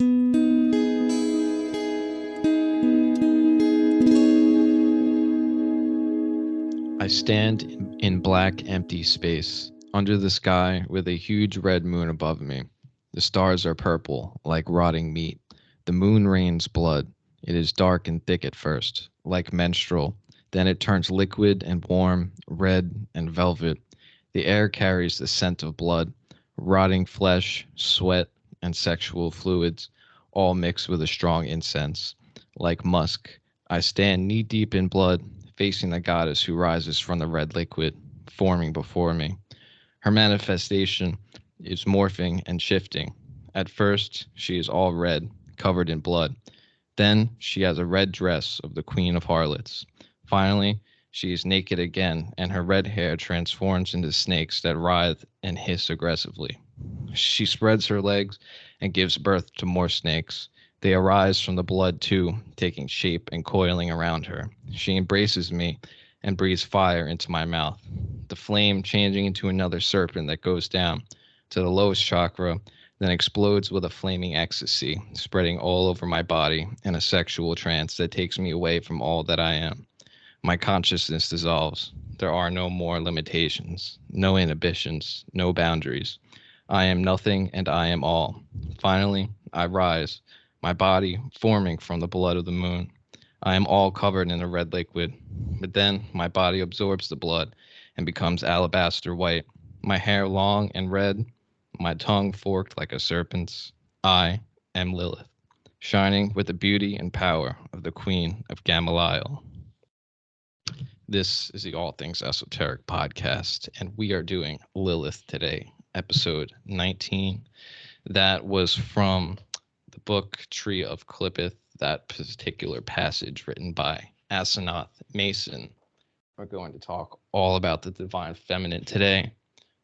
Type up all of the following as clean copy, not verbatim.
I stand in black, empty space, under the sky with a huge red moon above me. The stars are purple, like rotting meat. The moon rains blood. It is dark and thick at first, like menstrual. Then it turns liquid and warm, red and velvet. The air carries the scent of blood, rotting flesh, sweat, and sexual fluids, all mixed with a strong incense. Like musk, I stand knee deep in blood, facing the goddess who rises from the red liquid, forming before me. Her manifestation is morphing and shifting. At first, she is all red, covered in blood. Then she has a red dress of the Queen of Harlots. Finally, she is naked again, and her red hair transforms into snakes that writhe and hiss aggressively. She spreads her legs and gives birth to more snakes. They arise from the blood too, taking shape and coiling around her. She embraces me and breathes fire into my mouth. The flame changing into another serpent that goes down to the lowest chakra, then explodes with a flaming ecstasy, spreading all over my body in a sexual trance that takes me away from all that I am. My consciousness dissolves. There are no more limitations, no inhibitions, no boundaries. I am nothing and I am all. Finally, I rise, my body forming from the blood of the moon. I am all covered in a red liquid, but then my body absorbs the blood and becomes alabaster white. My hair long and red, my tongue forked like a serpent's. I am Lilith, shining with the beauty and power of the Queen of Gamaliel. This is the All Things Esoteric podcast, and we are doing Lilith today, episode 19. That was from the book Tree of Clippeth, that particular passage written by Asenath Mason. We're going to talk all about the divine feminine today,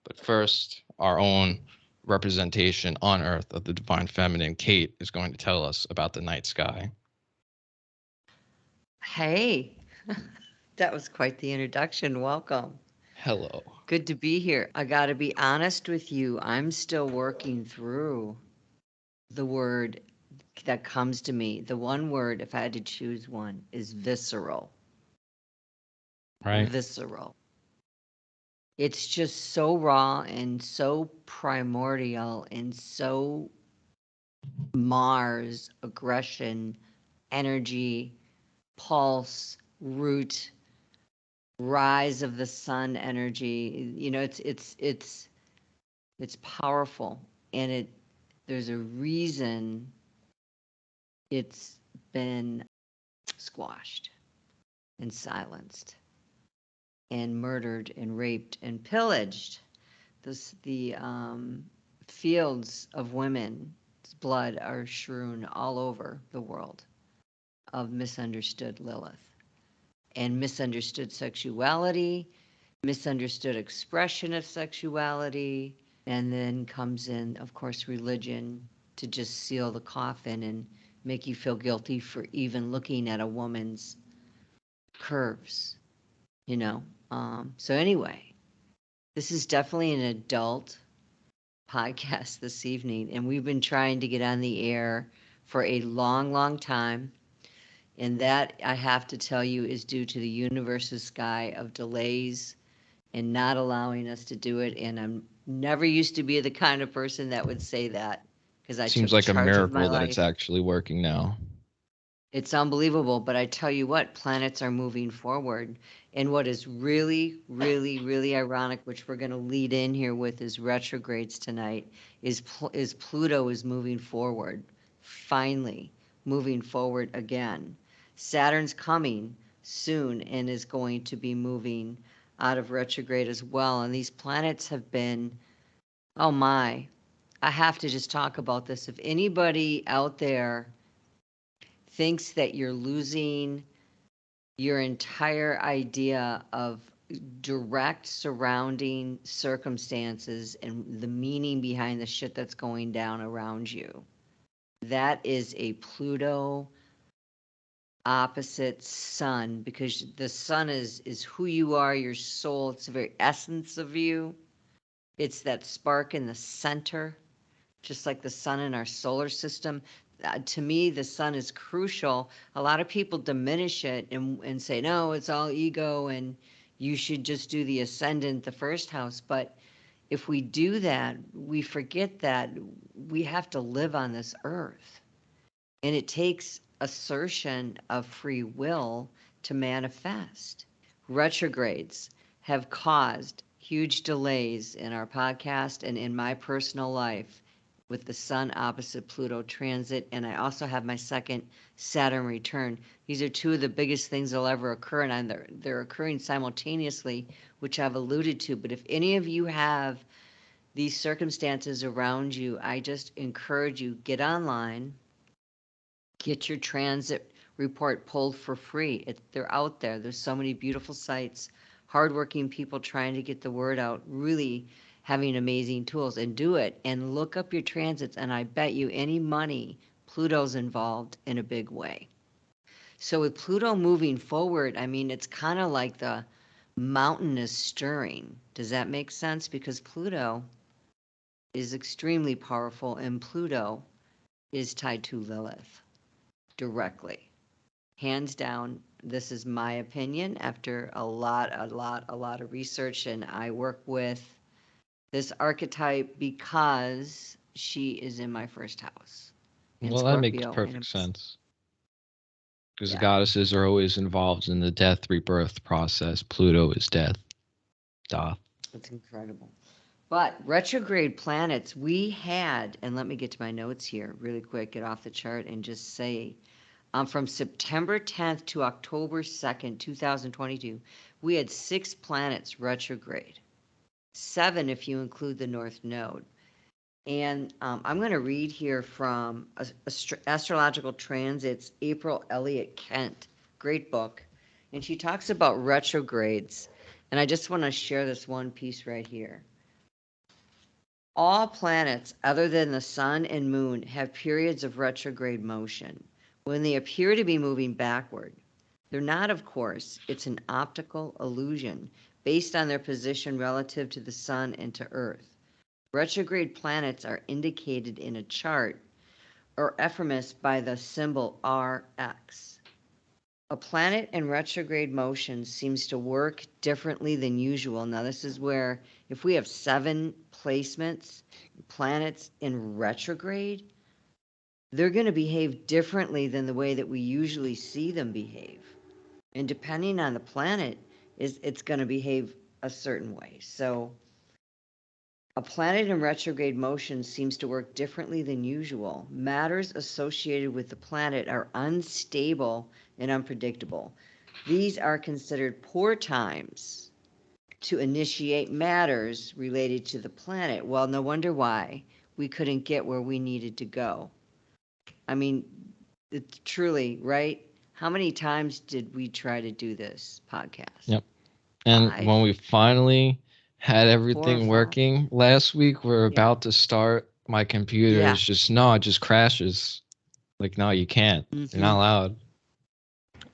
but first, our own representation on Earth of the divine feminine, Kate, is going to tell us about the night sky. Hey, that was quite the introduction. Welcome. Hello. Good to be here. I got to be honest with you. I'm still working through the word that comes to me. The one word, if I had to choose one, is visceral. Right. Visceral. It's just so raw and so primordial and so Mars, aggression, energy, pulse, root, rise of the sun energy. You know, it's powerful, and there's a reason it's been squashed and silenced and murdered and raped and pillaged. The fields of women's blood are strewn all over the world of misunderstood Lilith and misunderstood sexuality, misunderstood expression of sexuality, and then comes in, of course, religion to just seal the coffin and make you feel guilty for even looking at a woman's curves, you know. So anyway, this is definitely an adult podcast this evening, and we've been trying to get on the air for a long, long time. And that, I have to tell you, is due to the universe's sky of delays and not allowing us to do it. And I'm never used to be the kind of person that would say that, because I Seems took like a charge of my miracle that it's life. actually working now. It's unbelievable, but I tell you what, planets are moving forward. And what is really, really, really ironic, which we're going to lead in here with, is retrogrades tonight, is Pluto is moving forward, finally moving forward again. Saturn's coming soon and is going to be moving out of retrograde as well. And these planets have been, oh my, I have to just talk about this. If anybody out there thinks that you're losing your entire idea of direct surrounding circumstances and the meaning behind the shit that's going down around you, that is a Pluto opposite sun, because the sun is who you are, your soul. It's the very essence of you. It's that spark in the center just like the sun in our solar system. To me, the sun is crucial. A lot of people diminish it and say, no, it's all ego and you should just do the ascendant, the first house. But if we do that, we forget that we have to live on this earth. And it takes assertion of free will to manifest. Retrogrades have caused huge delays in our podcast and in my personal life with the Sun opposite Pluto transit. And I also have my second Saturn return. These are two of the biggest things that'll ever occur, and they're occurring simultaneously, which I've alluded to. But if any of you have these circumstances around you, I just encourage you, get online, get your transit report pulled for free. They're out there. There's so many beautiful sites, hardworking people trying to get the word out, really having amazing tools, and do it and look up your transits. And I bet you any money, Pluto's involved in a big way. So with Pluto moving forward, I mean, it's kind of like the mountain is stirring. Does that make sense? Because Pluto is extremely powerful, and Pluto is tied to Lilith directly. Hands down, this is my opinion after a lot of research, and I work with this archetype because she is in my first house in Well, that makes Scorpio. perfect sense. Because the Yeah, goddesses are always involved in the death rebirth process. Pluto is death. Doth. it's incredible. But retrograde planets, we had, and let me get to my notes here really quick, get off the chart and just say, from September 10th to October 2nd, 2022, we had 6 planets retrograde. 7 if you include the North Node. And I'm going to read here from Astrological Transits, April Elliott Kent, great book. And she talks about retrogrades. And I just want to share this one piece right here. All planets other than the sun and moon have periods of retrograde motion when they appear to be moving backward. They're not, of course. It's an optical illusion based on their position relative to the sun and to Earth. Retrograde planets are indicated in a chart or ephemeris by the symbol RX. A planet in retrograde motion seems to work differently than usual. Now, this is where if we have 7 placements, planets in retrograde, they're going to behave differently than the way that we usually see them behave. And depending on the planet, it's going to behave a certain way. So a planet in retrograde motion seems to work differently than usual. Matters associated with the planet are unstable and unpredictable. These are considered poor times to initiate matters related to the planet. Well, no wonder why we couldn't get where we needed to go. I mean, it's truly, right? How many times did we try to do this podcast? Yep. And 5? when we finally had 4 or everything 5? working last week, we're Yeah. about to start. My computer Yeah. is just, no, it just crashes. Like, no, you can't. You're not allowed.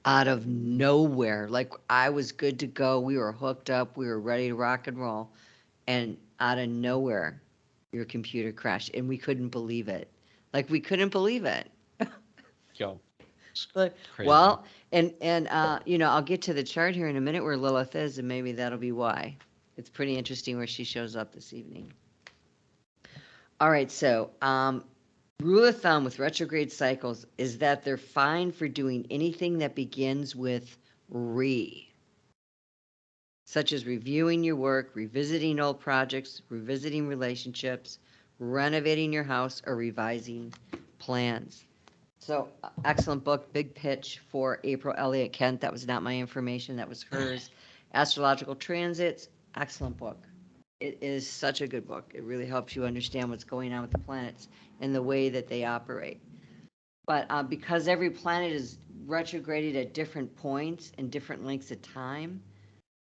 Out of nowhere. Like I was good to go. We were hooked up. We were ready to rock and roll. And out of nowhere, your computer crashed. And we couldn't believe it. Like we couldn't believe it. Yo. Like, Crazy. well, and you know, I'll get to the chart here in a minute where Lilith is, and maybe that'll be why. It's pretty interesting where she shows up this evening. All right, so rule of thumb with retrograde cycles is that they're fine for doing anything that begins with re, such as reviewing your work, revisiting old projects, revisiting relationships, renovating your house, or revising plans. So, excellent book, big pitch for April Elliott Kent. That was not my information, that was hers. Astrological Transits, excellent book. It is such a good book. It really helps you understand what's going on with the planets and the way that they operate. But because every planet is retrograded at different points and different lengths of time,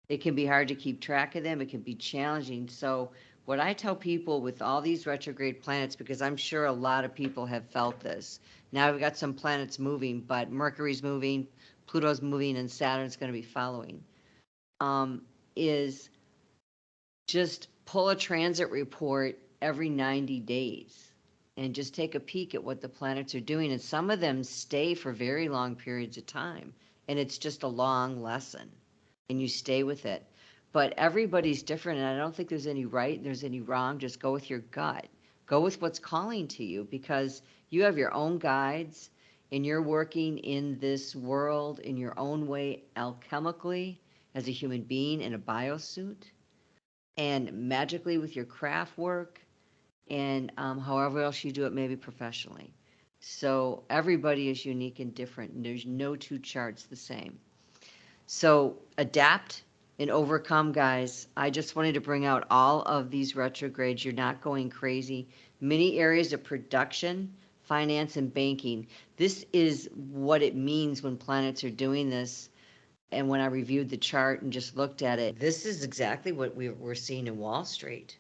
it can be hard to keep track of them. It can be challenging. So what I tell people with all these retrograde planets, because I'm sure a lot of people have felt this. Now we've got some planets moving, but Mercury's moving, Pluto's moving, and Saturn's going to be following, is just pull a transit report every 90 days. and just take a peek at what the planets are doing. And some of them stay for very long periods of time. And it's just a long lesson, and you stay with it. But everybody's different, and I don't think there's any right, there's any wrong. Just go with your gut. Go with what's calling to you, because you have your own guides, and you're working in this world in your own way, alchemically, as a human being in a biosuit, and magically with your craft work, and however else you do it, maybe professionally. So everybody is unique and different, and there's no two charts the same. So adapt and overcome, guys. I just wanted to bring out all of these retrogrades. You're not going crazy. Many areas of production, finance, and banking. This is what it means when planets are doing this. And when I reviewed the chart and just looked at it, this is exactly what we're seeing in Wall Street.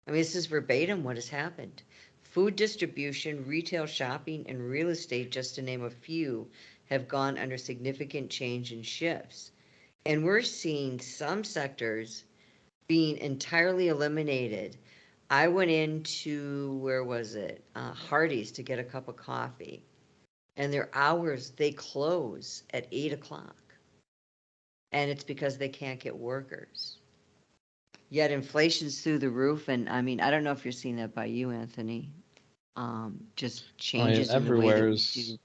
I mean, this is verbatim what has happened. Food distribution, retail shopping, and real estate, just to name a few, have gone under significant change and shifts. And we're seeing some sectors being entirely eliminated. I went into, where was it? Hardee's to get a cup of coffee. And their hours, they close at 8 o'clock. And it's because they can't get workers. Yet inflation's through the roof, and I mean, I don't know if you're seeing that by you, Anthony. Just changes in the way that we do.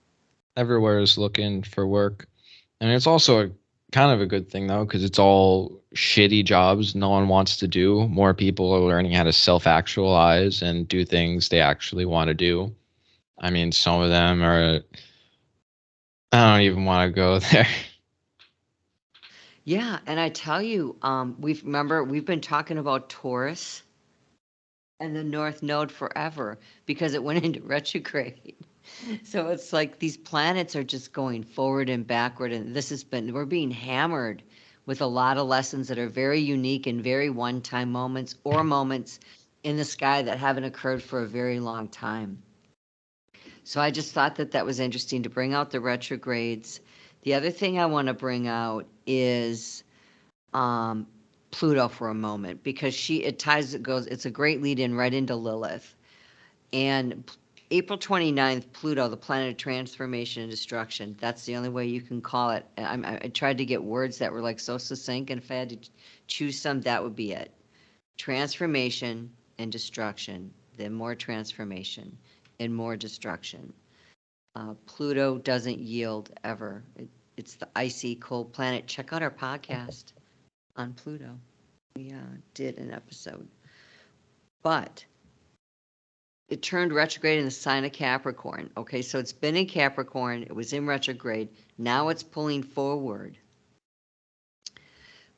Everywhere is looking for work, and it's also kind of a good thing though, because it's all shitty jobs no one wants to do. More people are learning how to self-actualize and do things they actually want to do. I mean, some of them are. I don't even want to go there. Yeah, and I tell you, we've been talking about Taurus and the North Node forever because it went into retrograde. So it's like these planets are just going forward and backward, and we're being hammered with a lot of lessons that are very unique and very one-time moments, or moments in the sky that haven't occurred for a very long time. So I just thought that that was interesting to bring out the retrogrades. The other thing I want to bring out is um, Pluto for a moment, because it's a great lead in right into Lilith. And April 29th, Pluto, the planet of transformation and destruction. That's the only way you can call it. I tried to get words that were like so succinct, and if I had to choose some, that would be it. Transformation and destruction, then more transformation and more destruction. Pluto doesn't yield ever. It's the icy, cold planet. Check out our podcast on Pluto. We did an episode. But it turned retrograde in the sign of Capricorn. Okay, so it's been in Capricorn, it was in retrograde, now it's pulling forward.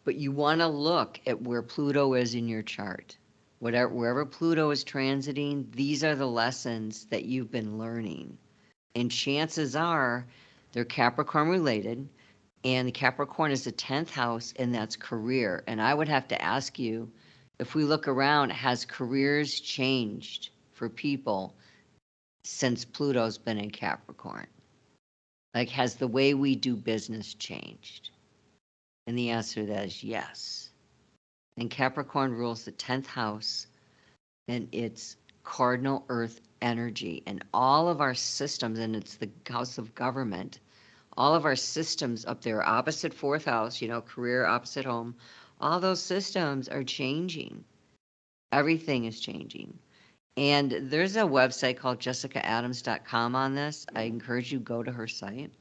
But you want to look at where Pluto is in your chart. Wherever Pluto is transiting, these are the lessons that you've been learning. And chances are they're Capricorn related, and the Capricorn is the 10th house, and that's career. And I would have to ask you, if we look around, has careers changed for people since Pluto's been in Capricorn? Like, has the way we do business changed? And the answer to that is yes. And Capricorn rules the 10th house, and it's cardinal earth energy. And all of our systems, and it's the house of government, all of our systems up there, opposite fourth house, career, opposite home, all those systems are changing. Everything is changing. And there's a website called jessicaadams.com on this. I encourage you to go to her site.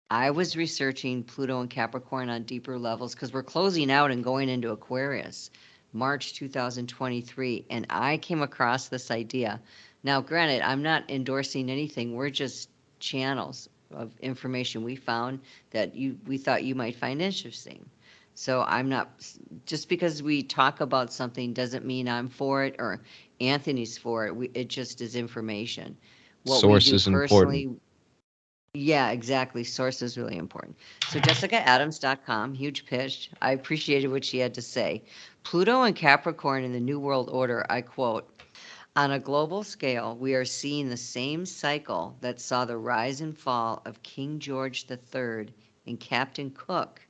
I was researching Pluto and Capricorn on deeper levels because we're closing out and going into Aquarius, March 2023, and I came across this idea. Now, granted, I'm not endorsing anything. We're just channels of information we found that we thought you might find interesting. So I'm not, just because we talk about something doesn't mean I'm for it or Anthony's for it. It just is information. What we Source do is important. personally, yeah, exactly. Source is really important. So jessicaadams.com, huge pitch. I appreciated what she had to say. Pluto and Capricorn in the New World Order, I quote, on a global scale, we are seeing the same cycle that saw the rise and fall of King George III and Captain Cook,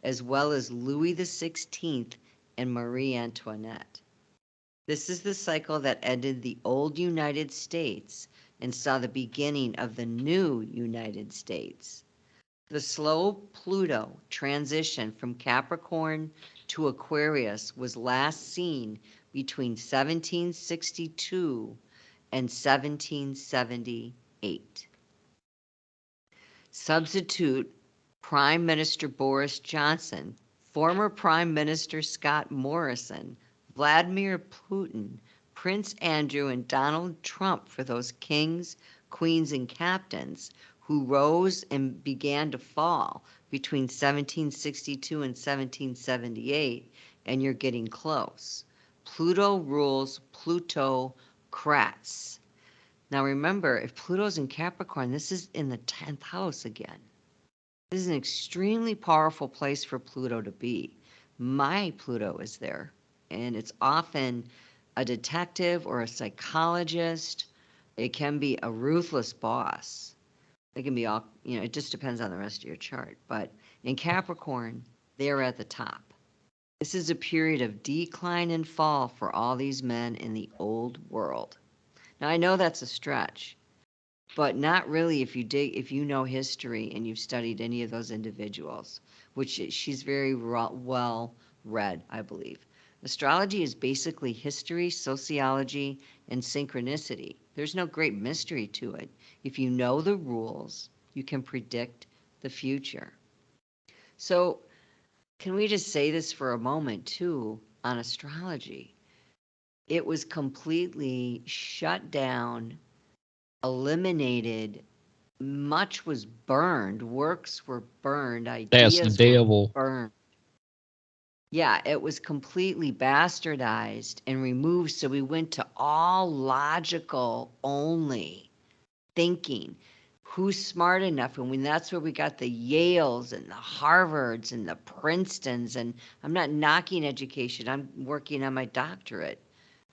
as well as Louis XVI and Marie Antoinette. This is the cycle that ended the old United States and saw the beginning of the new United States. The slow Pluto transition from Capricorn to Aquarius was last seen between 1762 and 1778. Substitute Prime Minister Boris Johnson, former Prime Minister Scott Morrison, Vladimir Putin, Prince Andrew, and Donald Trump for those kings, queens, and captains who rose and began to fall between 1762 and 1778, and you're getting close. Pluto rules plutocrats. Now remember, if Pluto's in Capricorn, this is in the 10th house again. This is an extremely powerful place for Pluto to be. My Pluto is there, and it's often a detective or a psychologist. It can be a ruthless boss. It can be all, it just depends on the rest of your chart. But in Capricorn, they're at the top. This is a period of decline and fall for all these men in the old world. Now, I know that's a stretch, but not really if you know history and you've studied any of those individuals, which she's very well read, I believe. Astrology is basically history, sociology, and synchronicity. There's no great mystery to it. If you know the rules, you can predict the future. So, can we just say this for a moment, too, on astrology? It was completely shut down, eliminated, much was burned, works were burned, That's ideas were debatable. burned. Yeah, it was completely bastardized and removed, so we went to all logical only thinking. Who's smart enough? And when that's where we got the Yales and the Harvards and the Princetons, and I'm not knocking education, I'm working on my doctorate.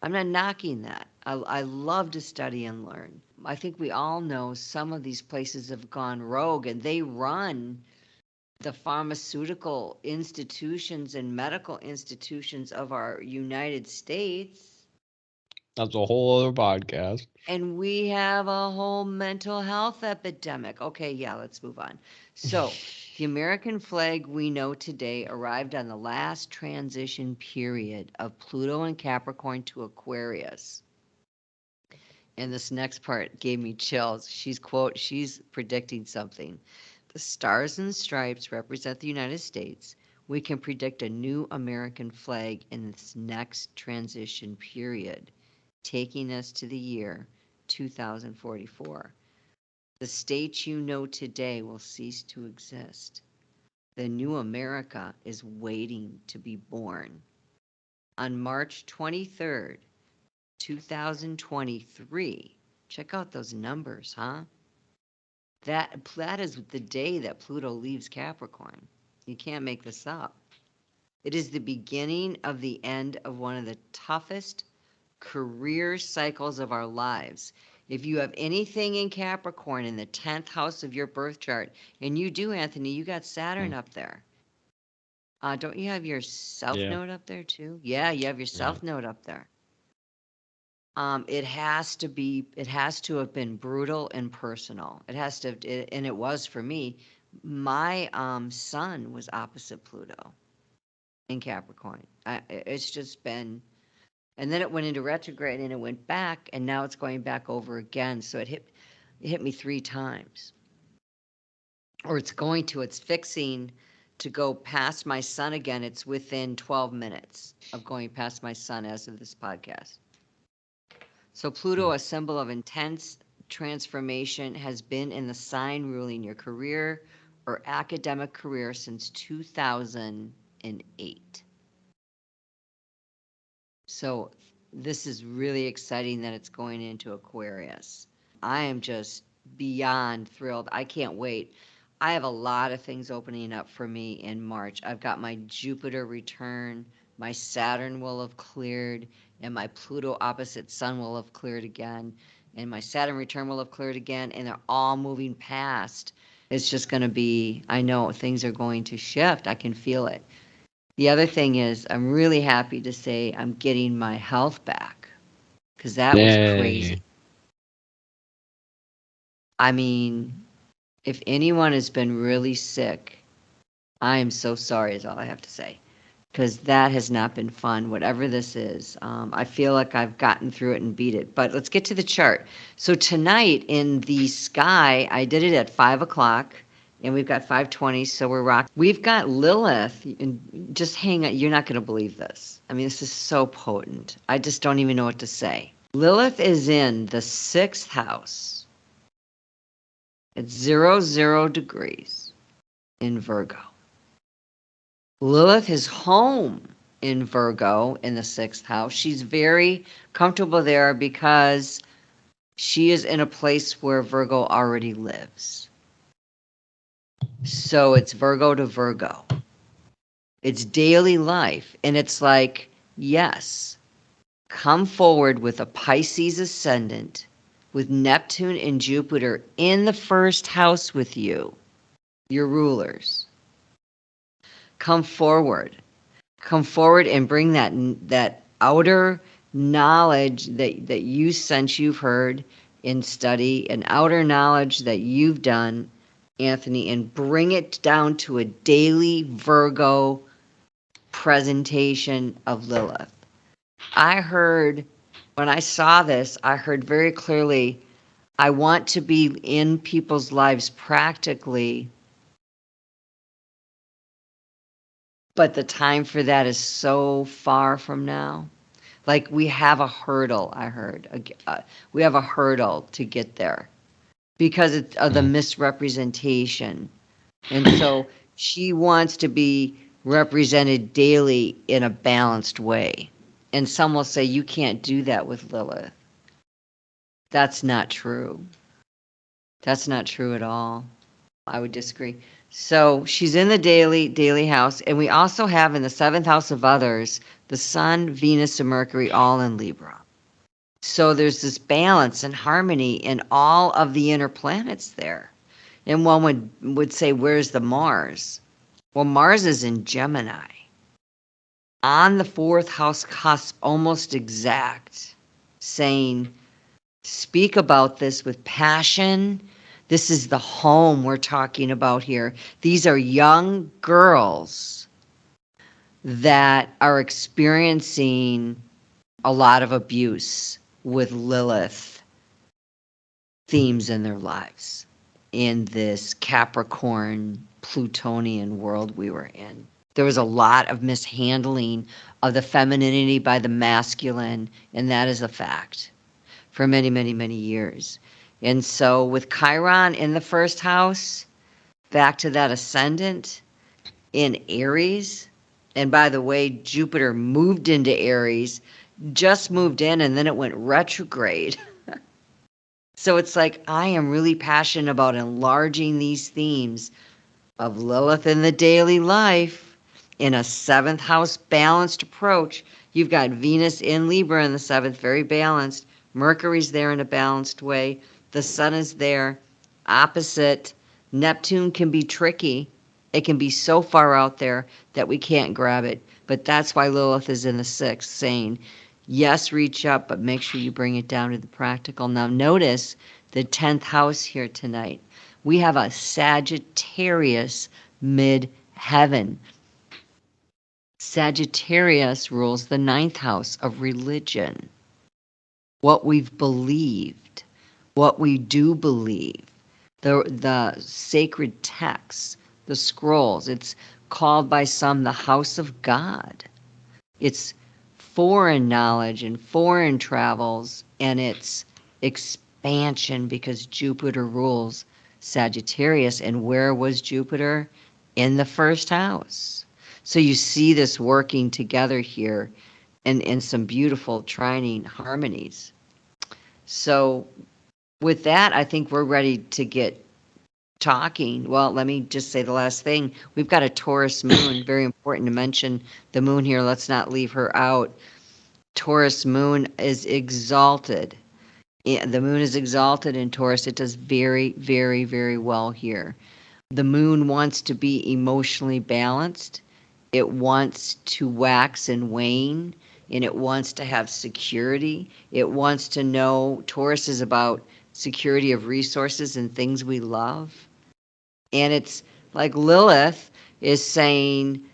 I'm not knocking that. I love to study and learn. I think we all know some of these places have gone rogue, and they run the pharmaceutical institutions and medical institutions of our United States. That's a whole other podcast. And we have a whole mental health epidemic. Okay, yeah, let's move on. So, the American flag we know today arrived on the last transition period of Pluto and Capricorn to Aquarius. And this next part gave me chills. She's predicting something. The stars and stripes represent the United States. We can predict a new American flag in this next transition period, taking us to the year 2044. The state you know today will cease to exist. The new America is waiting to be born. On March 23rd, 2023, check out those numbers, huh? That is the day that Pluto leaves Capricorn. You can't make this up. It is the beginning of the end of one of the toughest career cycles of our lives. If you have anything in Capricorn in the 10th house of your birth chart, and you do, Anthony, you got Saturn up there. Don't you have your South Node up there too? Yeah, you have your South Node up there. It has to have been brutal and personal. And it was for me. My sun was opposite Pluto in Capricorn. It's just been, and then it went into retrograde and it went back, and now it's going back over again. So it hit me 3 times, or it's fixing to go past my sun again. It's within 12 minutes of going past my sun as of this podcast. So Pluto, a symbol of intense transformation, has been in the sign ruling your career or academic career since 2008. So this is really exciting that it's going into Aquarius. I am just beyond thrilled. I can't wait. I have a lot of things opening up for me in March. I've got my Jupiter return, my Saturn will have cleared, and my Pluto opposite Sun will have cleared again, and my Saturn return will have cleared again, and they're all moving past. It's just going to be, I know things are going to shift. I can feel it. The other thing is, I'm really happy to say I'm getting my health back, because that was crazy. Yay. I mean, if anyone has been really sick, I am so sorry is all I have to say, because that has not been fun, whatever this is. I feel like I've gotten through it and beat it. But let's get to the chart. So tonight in the sky, I did it at 5 o'clock, and we've got 5:20, so we're rocking. We've got Lilith, and just hang on, you're not going to believe this. I mean, this is so potent. I just don't even know what to say. Lilith is in the 6th house at 00 degrees in Virgo. Lilith is home in Virgo in the 6th house. She's very comfortable there because she is in a place where Virgo already lives. So it's Virgo to Virgo. It's daily life. And it's like, yes, come forward with a Pisces ascendant, with Neptune and Jupiter in the 1st house with you, your rulers. Come forward and bring that outer knowledge that you sense you've heard in study, an outer knowledge that you've done, Anthony, and bring it down to a daily Virgo presentation of Lilith. I heard, when I saw this, I heard very clearly, I want to be in people's lives practically, but the time for that is so far from now. Like we have a hurdle, I heard. We have a hurdle to get there because of the misrepresentation. And so she wants to be represented daily in a balanced way. And some will say, you can't do that with Lilith. That's not true. That's not true at all. I would disagree. So she's in the daily house, and we also have in the 7th house of others, the Sun, Venus, and Mercury all in Libra. So there's this balance and harmony in all of the inner planets there. And one would say, where's the Mars? Well, Mars is in Gemini, on the 4th house cusp, almost exact, saying, speak about this with passion. This is the home we're talking about here. These are young girls that are experiencing a lot of abuse with Lilith themes in their lives in this Capricorn Plutonian world we were in. There was a lot of mishandling of the femininity by the masculine, and that is a fact for many, many, many years. And so with Chiron in the 1st house, back to that ascendant in Aries, and by the way, Jupiter moved into Aries, just moved in, and then it went retrograde. So it's like, I am really passionate about enlarging these themes of Lilith in the daily life in a 7th house balanced approach. You've got Venus in Libra in the 7th, very balanced. Mercury's there in a balanced way. The Sun is there, opposite. Neptune can be tricky. It can be so far out there that we can't grab it. But that's why Lilith is in the 6th, saying, yes, reach up, but make sure you bring it down to the practical. Now notice the 10th house here tonight. We have a Sagittarius mid-heaven. Sagittarius rules the 9th house of religion. What we've believed, what we do believe, the sacred texts, the scrolls. It's called by some the house of God. It's foreign knowledge and foreign travels, and it's expansion because Jupiter rules Sagittarius. And where was Jupiter? In the 1st house. So you see this working together here in some beautiful trining harmonies. So with that, I think we're ready to get talking. Well, let me just say the last thing. We've got a Taurus moon, very important to mention the moon here. Let's not leave her out. Taurus moon is exalted. The moon is exalted in Taurus. It does very, very, very well here. The moon wants to be emotionally balanced. It wants to wax and wane, and it wants to have security. It wants to know, Taurus is about security of resources and things we love. And it's like Lilith is saying,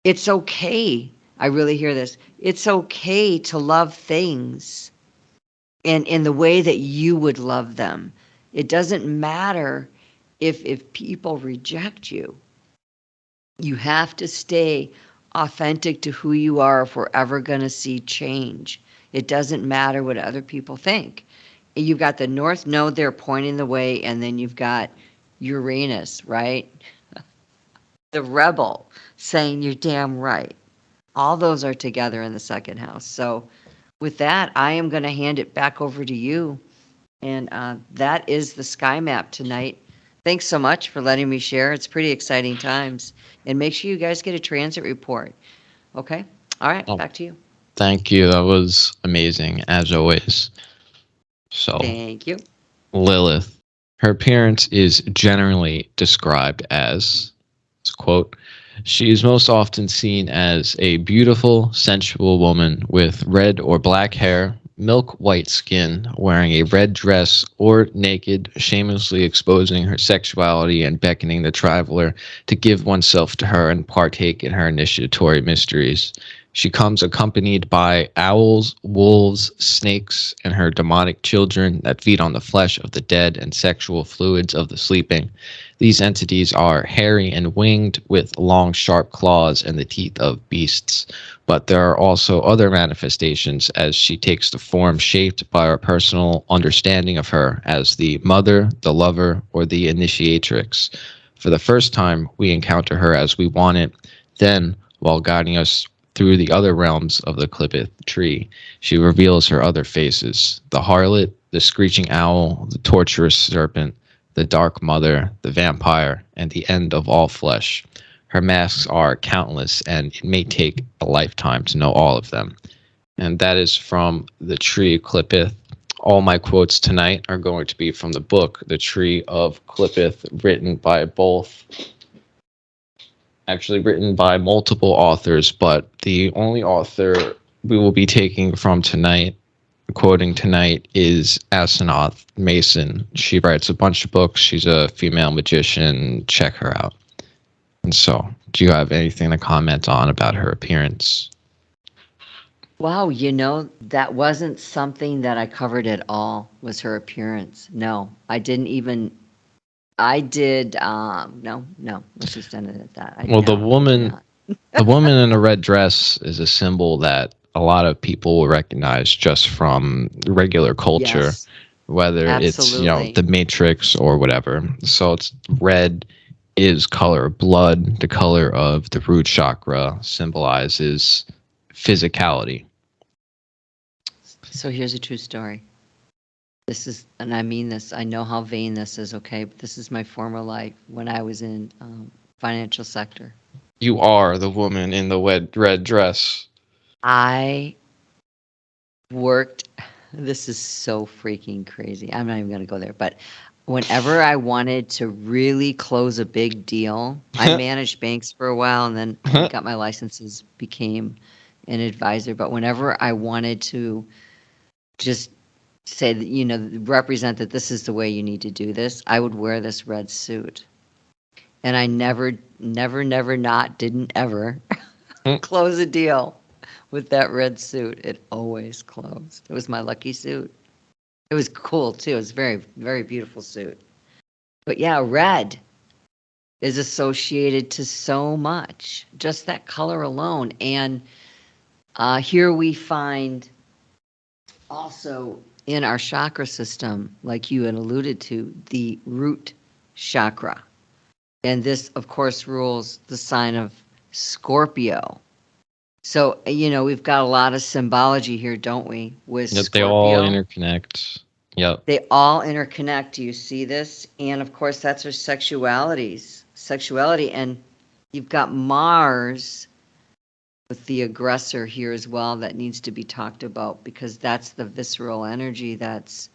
it's okay. I really hear this. It's okay to love things in the way that you would love them. It doesn't matter if people reject you. You have to stay authentic to who you are if we're ever going to see change. It doesn't matter what other people think. You've got the North Node there pointing the way, and then you've got Uranus, right? The rebel saying, you're damn right. All those are together in the second house. So, with that, I am going to hand it back over to you. And that is the sky map tonight. Thanks so much for letting me share. It's pretty exciting times. And make sure you guys get a transit report. Okay? All right, Oh, back to you. thank you. That was amazing, as always. So, Thank you. Lilith. Her appearance is generally described as, quote, she is most often seen as a beautiful, sensual woman with red or black hair, milk white skin, wearing a red dress, or naked, shamelessly exposing her sexuality and beckoning the traveler to give oneself to her and partake in her initiatory mysteries. She comes accompanied by owls, wolves, snakes, and her demonic children that feed on the flesh of the dead and sexual fluids of the sleeping. These entities are hairy and winged, with long, sharp claws and the teeth of beasts. But there are also other manifestations, as she takes the form shaped by our personal understanding of her as the mother, the lover, or the initiatrix. For the first time, we encounter her as we want it. Then, while guiding us through the other realms of the Clippeth tree, she reveals her other faces: the harlot, the screeching owl, the torturous serpent, the dark mother, the vampire, and the end of all flesh. Her masks are countless, and it may take a lifetime to know all of them. And that is from The Tree of Clippeth. All my quotes tonight are going to be from the book, The Tree of Clippeth, written by multiple authors, but the only author we will be taking from tonight, quoting tonight, is Asenath Mason. She writes a bunch of books. She's a female magician. Check her out. And so, do you have anything to comment on about her appearance? Wow, that wasn't something that I covered at all, was her appearance. No, I didn't even. I did. No. Let's just end it at that. Well, the I did woman, not. the woman in a red dress is a symbol that a lot of people will recognize just from regular culture, Yes, whether it's, absolutely. the Matrix or whatever. So it's red is color of blood. The color of the root chakra symbolizes physicality. So here's a true story. This is, and I mean this, I know how vain this is, okay? But this is my former life when I was in financial sector. You are the woman in the red dress. I worked, this is so freaking crazy. I'm not even going to go there, but whenever I wanted to really close a big deal, I managed banks for a while, and then I got my licenses, became an advisor. But whenever I wanted to just say that, represent that this is the way you need to do this, I would wear this red suit. And I didn't ever close a deal with that red suit. It always closed. It was my lucky suit. It was cool too. It was very, very beautiful suit. But yeah, red is associated to so much, just that color alone. And here we find also in our chakra system, like you had alluded to, the root chakra. And this, of course, rules the sign of Scorpio. So, we've got a lot of symbology here, don't we, with Yet they all Scorpio? interconnect. Yep. They all interconnect. Do you see this? And of course, that's our sexuality. And you've got Mars with the aggressor here as well that needs to be talked about, because that's the visceral energy that's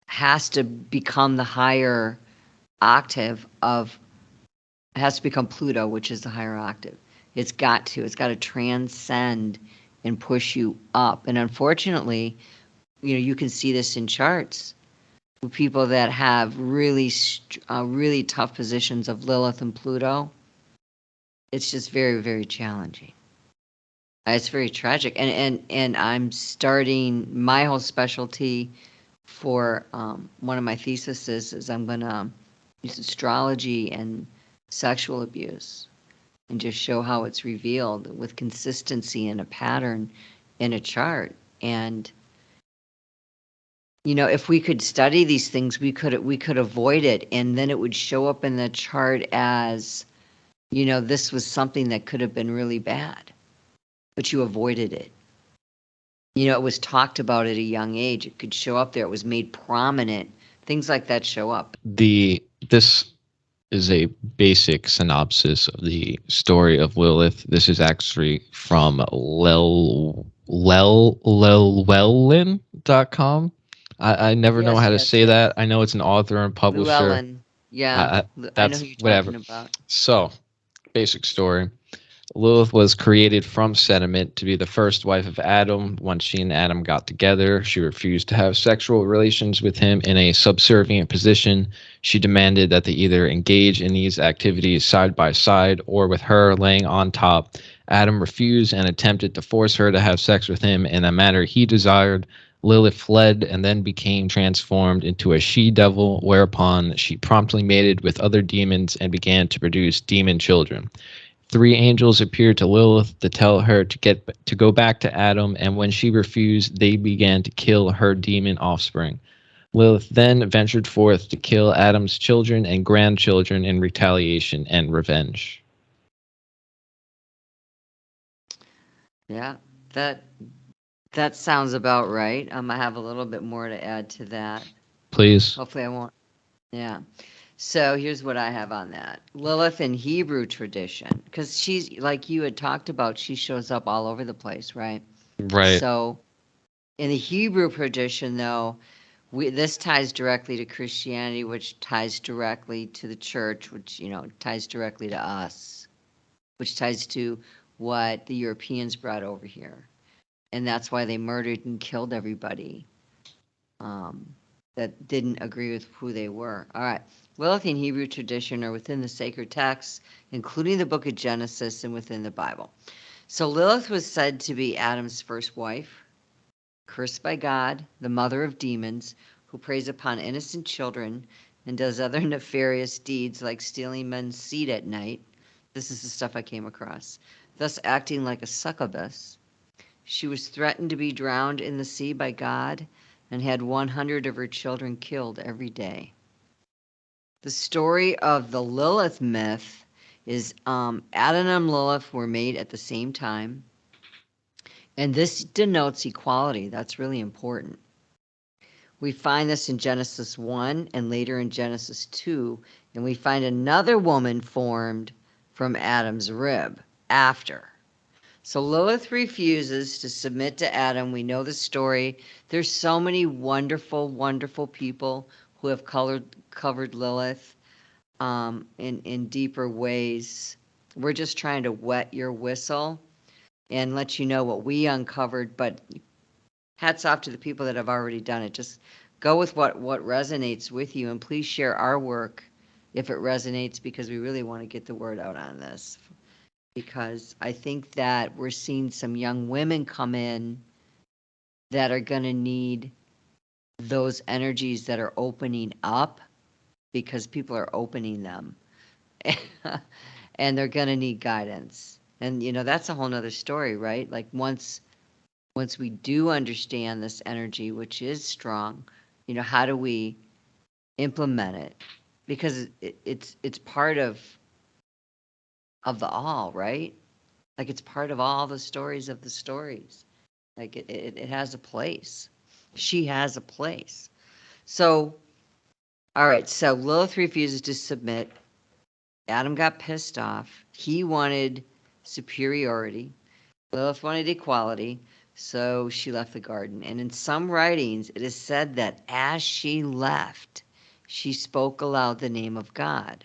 has to become the higher octave of, has to become Pluto, which is the higher octave. It's got to. It's got to transcend and push you up. And unfortunately, you can see this in charts with people that have really tough positions of Lilith and Pluto. It's just very, very challenging. It's very tragic. And I'm starting my whole specialty for one of my theses is I'm going to use astrology and sexual abuse and just show how it's revealed with consistency and a pattern in a chart. And if we could study these things, we could avoid it, and then it would show up in the chart as, this was something that could have been really bad, but you avoided it. It was talked about at a young age. It could show up there. It was made prominent. Things like that show up. This is a basic synopsis of the story of Lilith. This is actually from Llewellyn.com. I never know how to say Yes. that. I know it's an author and publisher. Llewellyn. Yeah, I know That's who you're whatever. talking about. So, basic story. Lilith was created from sediment to be the first wife of Adam. Once she and Adam got together, she refused to have sexual relations with him in a subservient position. She demanded that they either engage in these activities side by side or with her laying on top. Adam refused and attempted to force her to have sex with him in a manner he desired. Lilith fled and then became transformed into a she-devil, whereupon she promptly mated with other demons and began to produce demon children. Three angels appeared to Lilith to tell her to go back to Adam, and when she refused, they began to kill her demon offspring. Lilith then ventured forth to kill Adam's children and grandchildren in retaliation and revenge. Yeah, that sounds about right. I have a little bit more to add to that. Please. Hopefully I won't. Yeah. So here's what I have on that. Lilith in Hebrew tradition, because she's, like you had talked about, she shows up all over the place, right? Right. So in the Hebrew tradition, though, this ties directly to Christianity, which ties directly to the church, which, ties directly to us, which ties to what the Europeans brought over here. And that's why they murdered and killed everybody that didn't agree with who they were. All right. Lilith in Hebrew tradition are within the sacred texts, including the book of Genesis and within the Bible. So Lilith was said to be Adam's first wife, cursed by God, the mother of demons, who preys upon innocent children and does other nefarious deeds like stealing men's seed at night. This is the stuff I came across. Thus acting like a succubus. She was threatened to be drowned in the sea by God and had 100 of her children killed every day. The story of the Lilith myth is Adam and Lilith were made at the same time, and this denotes equality. That's really important. We find this in Genesis 1 and later in Genesis 2, and we find another woman formed from Adam's rib after. So Lilith refuses to submit to Adam. We know the story. There's so many wonderful, wonderful people who have covered Lilith in deeper ways. We're just trying to wet your whistle and let you know what we uncovered, but hats off to the people that have already done it. Just go with what resonates with you, and please share our work if it resonates, because we really want to get the word out on this. Because I think that we're seeing some young women come in that are going to need those energies that are opening up, because people are opening them. And they're going to need guidance. And, that's a whole nother story, right? Like once we do understand this energy, which is strong, how do we implement it? Because it's part of the all, right? Like it's part of all the stories of the stories. Like it has a place. She has a place. So, all right. So Lilith refuses to submit. Adam got pissed off. He wanted superiority. Lilith wanted equality. So she left the garden. And in some writings, it is said that as she left, she spoke aloud the name of God.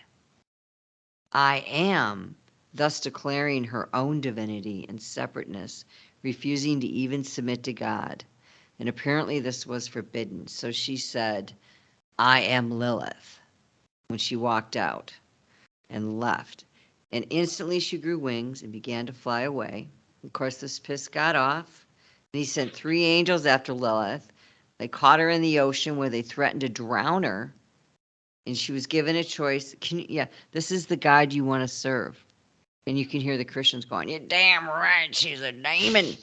I am thus declaring her own divinity and separateness, refusing to even submit to God. And apparently this was forbidden. So she said, I am Lilith, when she walked out and left. And instantly she grew wings and began to fly away. Of course, this piss got off. And he sent 3 angels after Lilith. They caught her in the ocean where they threatened to drown her. And she was given a choice. This is the God you want to serve. And you can hear the Christians going, you're damn right, she's a demon.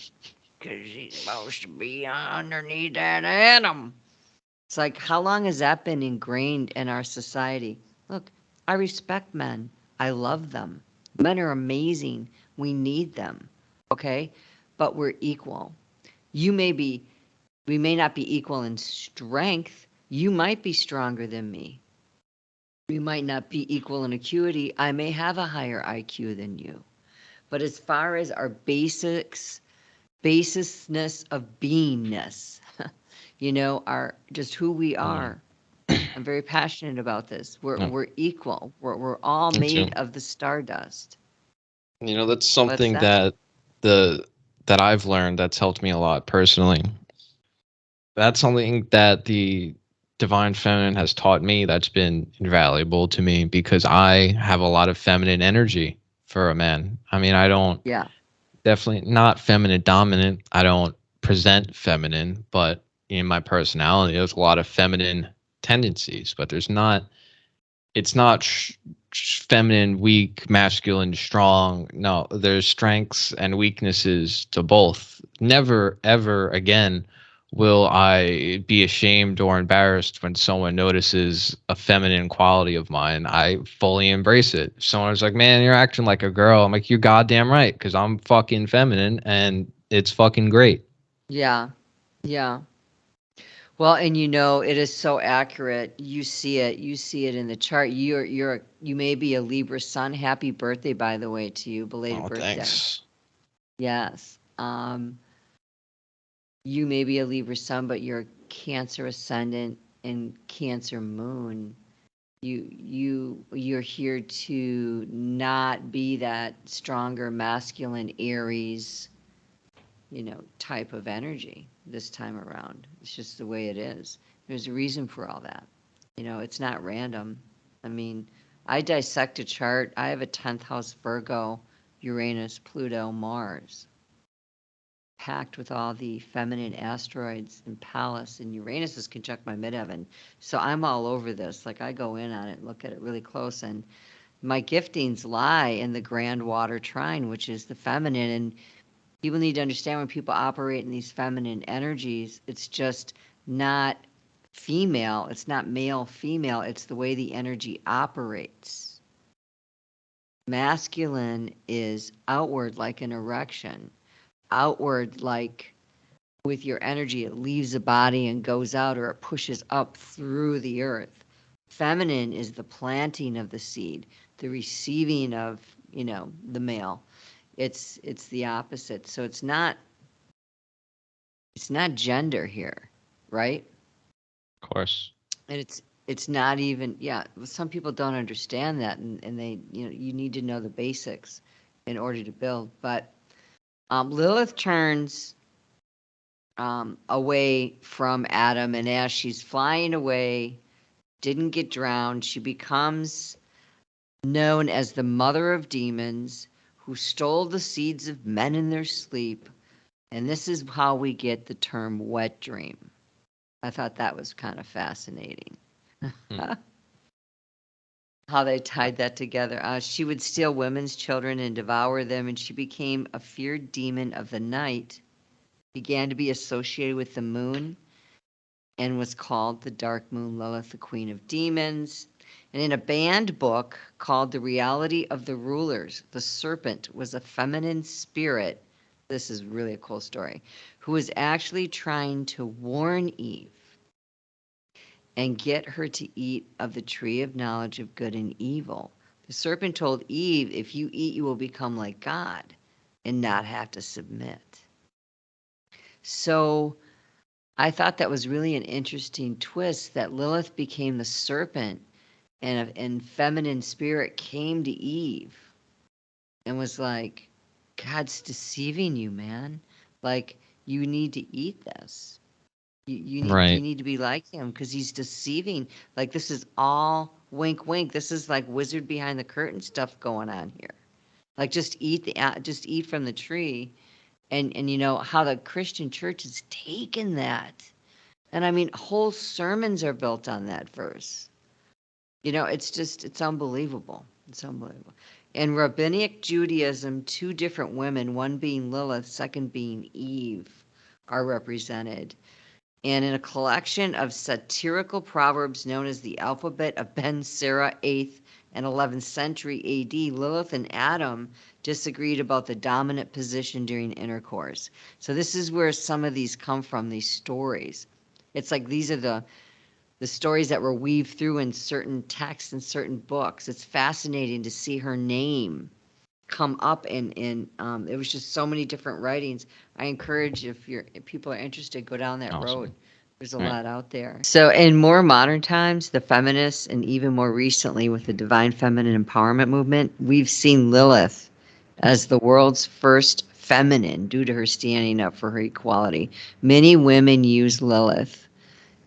Because she's supposed to be underneath that Adam. It's like, how long has that been ingrained in our society? Look, I respect men. I love them. Men are amazing. We need them. Okay? But we're equal. We may not be equal in strength. You might be stronger than me. We might not be equal in acuity. I may have a higher IQ than you. But as far as our basisness of beingness, our just who we are. I'm very passionate about this. We're equal. We're all made of the stardust. That's What's something that? that I've learned that's helped me a lot personally. That's something that the divine feminine has taught me that's been invaluable to me because I have a lot of feminine energy for a man. I mean, I don't Yeah. definitely not feminine dominant. I don't present feminine, but in my personality, there's a lot of feminine tendencies, but it's not feminine, weak, masculine, strong. No, there's strengths and weaknesses to both. Never, ever again will I be ashamed or embarrassed when someone notices a feminine quality of mine. I fully embrace it. If someone's like, man, you're acting like a girl, I'm like, you're goddamn right, because I'm fucking feminine and it's fucking great. Yeah. Yeah. Well, and it is so accurate. You see it. You see it in the chart. You may be a Libra sun. Happy birthday, by the way, to you. Belated Oh, birthday. thanks. Yes. You may be a Libra sun, but you're a Cancer ascendant and Cancer moon. You're here to not be that stronger masculine Aries, type of energy this time around. It's just the way it is. There's a reason for all that. It's not random. I mean, I dissect a chart. I have a 10th house Virgo, Uranus, Pluto, Mars, packed with all the feminine asteroids and Pallas, and Uranus is conjunct my midheaven. So I'm all over this. Like, I go in on it and look at it really close, and my giftings lie in the grand water trine, which is the feminine. And people need to understand when people operate in these feminine energies, it's just not female. It's not male, female. It's the way the energy operates. Masculine is outward like an erection, outward like with your energy, it leaves the body and goes out, or it pushes up through the earth. Feminine is the planting of the seed, the receiving of, the male. It's the opposite. So it's not gender here, right? Of course. And it's not even, yeah, some people don't understand that, and they, you need to know the basics in order to build. But Lilith turns away from Adam, and as she's flying away, didn't get drowned, she becomes known as the mother of demons who stole the seeds of men in their sleep. And this is how we get the term wet dream. I thought that was kind of fascinating. How they tied that together. She would steal women's children and devour them, and she became a feared demon of the night, began to be associated with the moon, and was called the Dark Moon Lilith, the Queen of Demons. And in a banned book called The Reality of the Rulers, the serpent was a feminine spirit. This is really a cool story. Who was actually trying to warn Eve and get her to eat of the tree of knowledge of good and evil. The serpent told Eve, if you eat, you will become like God and not have to submit. So I thought that was really an interesting twist, that Lilith became the serpent and feminine spirit came to Eve and was like, God's deceiving you, man. Like, you need to eat this. You Right. need to be like him because he's deceiving. Like, this is all wink wink. This is like wizard behind the curtain stuff going on here. Like, just eat from the tree. And you know how the Christian church has taken that. And I mean, whole sermons are built on that verse. You know, it's unbelievable. It's unbelievable. In Rabbinic Judaism, two different women, one being Lilith, second being Eve, are represented. And in a collection of satirical proverbs known as the Alphabet of Ben Sira, 8th and 11th century AD, Lilith and Adam disagreed about the dominant position during intercourse. So this is where some of these come from, these stories. It's like these are the stories that were weaved through in certain texts and certain books. It's fascinating to see her name come up in it was just so many different writings. I encourage if people are interested, go down that road. Awesome. There's a Right. lot out there. So in more modern times, the feminists, and even more recently with the divine feminine empowerment movement, we've seen Lilith as the world's first feminine due to her standing up for her equality. Many women use Lilith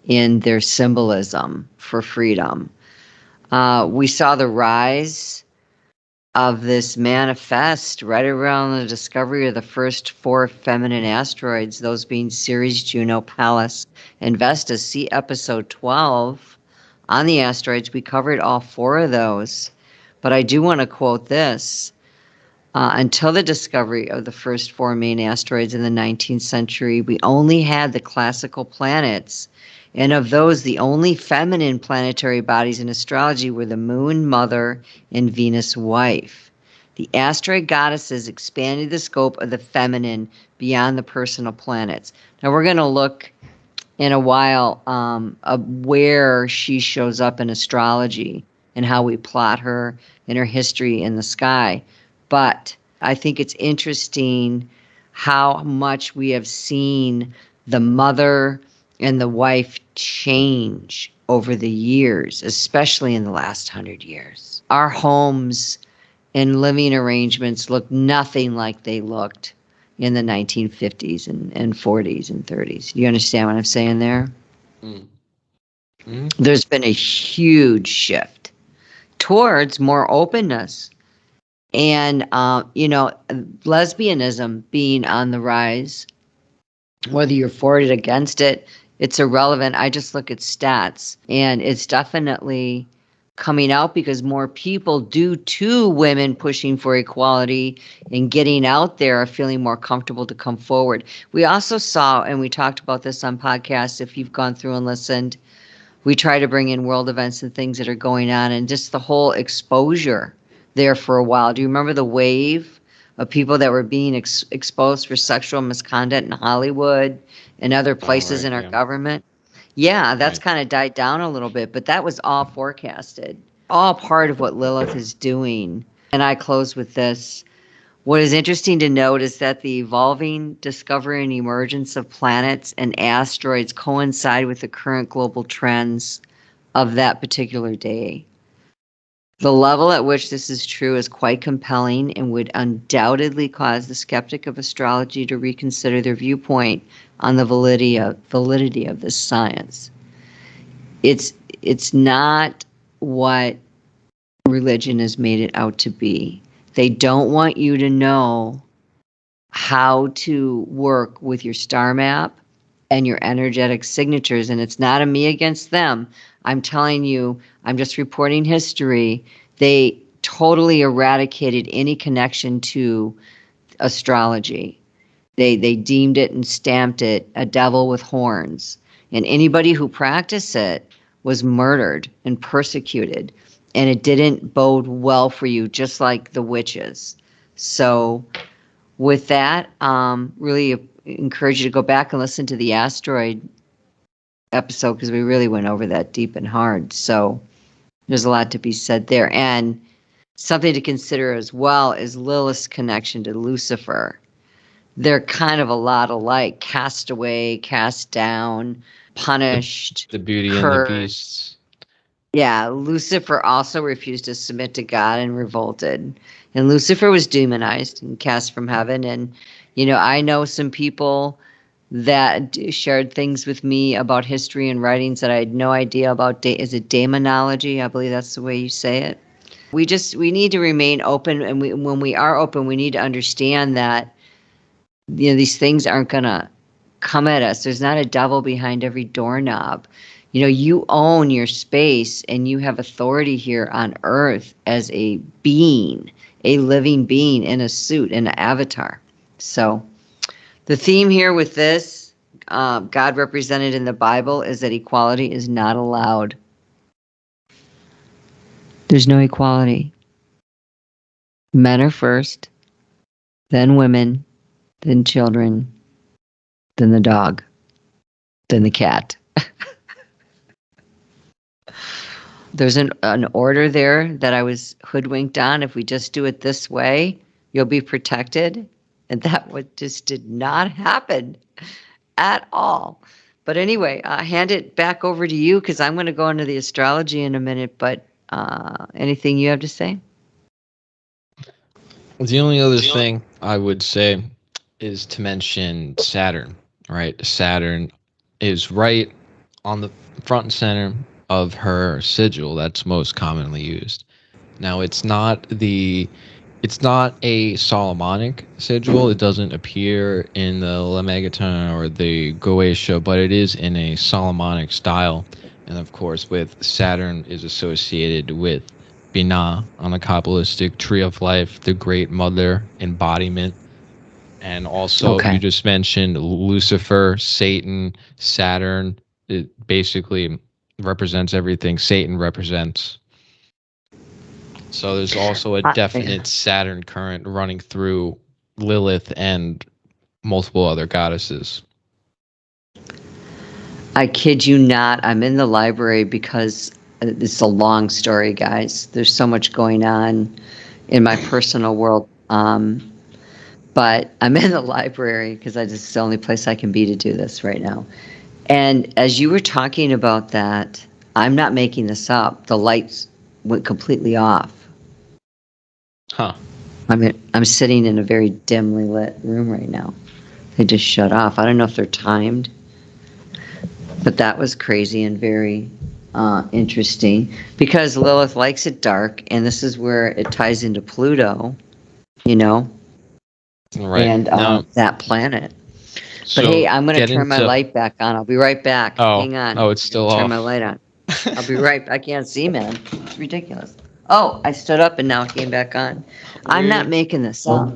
in their symbolism for freedom. We saw the rise of this manifest right around the discovery of the first four feminine asteroids, those being Ceres, Juno, Pallas, and Vesta. See episode 12 on the asteroids. We covered all four of those. But I do want to quote this. Until the discovery of the first four main asteroids in the 19th century, we only had the classical planets. And of those, the only feminine planetary bodies in astrology were the Moon, Mother, and Venus, Wife. The asteroid goddesses expanded the scope of the feminine beyond the personal planets. Now, we're going to look in a while where she shows up in astrology and how we plot her and her history in the sky. But I think it's interesting how much we have seen the mother and the wife change over the years, especially in the last 100 years. Our homes and living arrangements look nothing like they looked in the 1950s and 40s and 30s. Do you understand what I'm saying there? Mm. Mm. There's been a huge shift towards more openness and, lesbianism being on the rise. Whether you're for it or against it, it's irrelevant. I just look at stats, and it's definitely coming out because more people, due to women pushing for equality and getting out there, are feeling more comfortable to come forward. We also saw, and we talked about this on podcasts, if you've gone through and listened, we try to bring in world events and things that are going on and just the whole exposure there for a while. Do you remember the wave of people that were being exposed for sexual misconduct in Hollywood and other Oh, places right. in our Yeah. government? Yeah, that's Right. kind of died down a little bit, but that was all forecasted, all part of what Lilith is doing. And I close with this. What is interesting to note is that the evolving discovery and emergence of planets and asteroids coincide with the current global trends of that particular day. The level at which this is true is quite compelling and would undoubtedly cause the skeptic of astrology to reconsider their viewpoint on the validity of this science. It's not what religion has made it out to be. They don't want you to know how to work with your star map and your energetic signatures. And it's not a me against them. I'm telling you, I'm just reporting history. They totally eradicated any connection to astrology. They deemed it and stamped it a devil with horns. And anybody who practiced it was murdered and persecuted. And it didn't bode well for you, just like the witches. So with that, really encourage you to go back and listen to the asteroid episode because we really went over that deep and hard. So there's a lot to be said there. And something to consider as well is Lilith's connection to Lucifer. They're kind of a lot alike: cast away, cast down, The punished, the Beauty and the cursed. Beasts. Yeah, Lucifer also refused to submit to God and revolted. And Lucifer was demonized and cast from heaven. And, I know some people that shared things with me about history and writings that I had no idea about. Is it demonology? I believe that's the way you say it. We need to remain open. And when we are open, we need to understand that, these things aren't going to come at us. There's not a devil behind every doorknob. You own your space and you have authority here on earth as a being, a living being in a suit, in an avatar. So the theme here with this, God represented in the Bible, is that equality is not allowed. There's no equality. Men are first, then women, then children, then the dog, then the cat. There's an order there that I was hoodwinked on. If we just do it this way, you'll be protected. And that just did not happen at all. But anyway, hand it back over to you because I'm going to go into the astrology in a minute. But anything you have to say? The only other thing I would say is to mention Saturn, right? Saturn is right on the front and center of her sigil that's most commonly used. Now, it's not a Solomonic sigil. It doesn't appear in the Lemegeton or the Goetia, but it is in a Solomonic style. And of course, with Saturn is associated with Binah on the Kabbalistic tree of life, the great mother embodiment. And also, you just mentioned Lucifer, Satan, Saturn. It basically represents everything Satan represents. So there's also a definite Saturn current running through Lilith and multiple other goddesses. I kid you not. I'm in the library because it's a long story, guys. There's so much going on in my personal world. But I'm in the library because it's the only place I can be to do this right now. And as you were talking about that, I'm not making this up. The lights went completely off. Huh. I'm sitting in a very dimly lit room right now. They just shut off. I don't know if they're timed, but that was crazy and very interesting because Lilith likes it dark, and this is where it ties into Pluto, Right. And that planet. So but hey, I'm going to turn my light back on. I'll be right back. Oh, Hang on. Oh, it's still turn off. my light on. I'll be right back. I can't see, man. It's ridiculous. Oh, I stood up and now it came back on. Weird. I'm not making this up.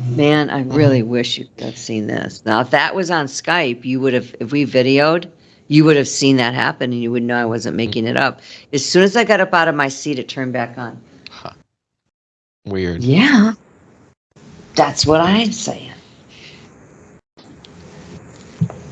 Man, I really wish you could have seen this. Now, if that was on Skype, if we videoed, you would have seen that happen and you would know I wasn't making it up. As soon as I got up out of my seat, it turned back on. Huh. Weird. Yeah. That's what I'm saying.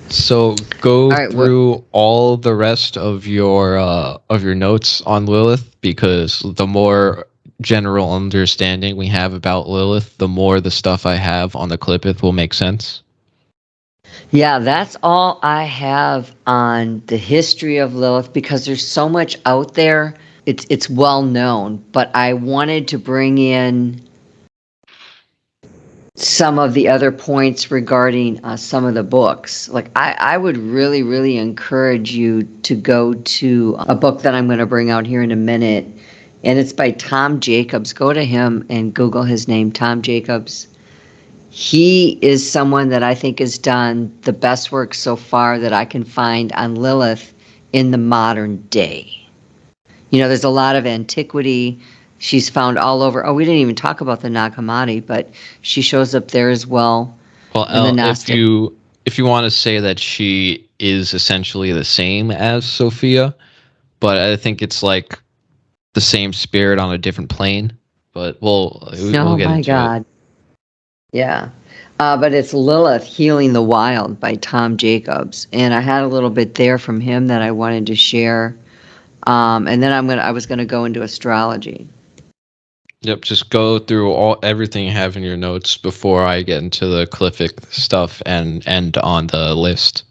So go through all the rest of your notes on Lilith, because the more general understanding we have about Lilith, the more the stuff I have on the Clipith will make sense. Yeah, that's all I have on the history of Lilith because there's so much out there. It's well known, but I wanted to bring in some of the other points regarding some of the books. Like I would really, really encourage you to go to a book that I'm going to bring out here in a minute, and it's by Tom Jacobs. Go to him and Google his name, Tom Jacobs. He is someone that I think has done the best work so far that I can find on Lilith in the modern day. There's a lot of antiquity. She's found all over. Oh, we didn't even talk about the Nag Hammadi, but she shows up there as well. Well, if you want to say that she is essentially the same as Sophia, but I think it's like the same spirit on a different plane. But we'll get into it. Yeah. But it's Lilith Healing the Wild by Tom Jacobs. And I had a little bit there from him that I wanted to share. And then I was going to go into astrology. Yep, just go through everything you have in your notes before I get into the Cliphic stuff and end on the list.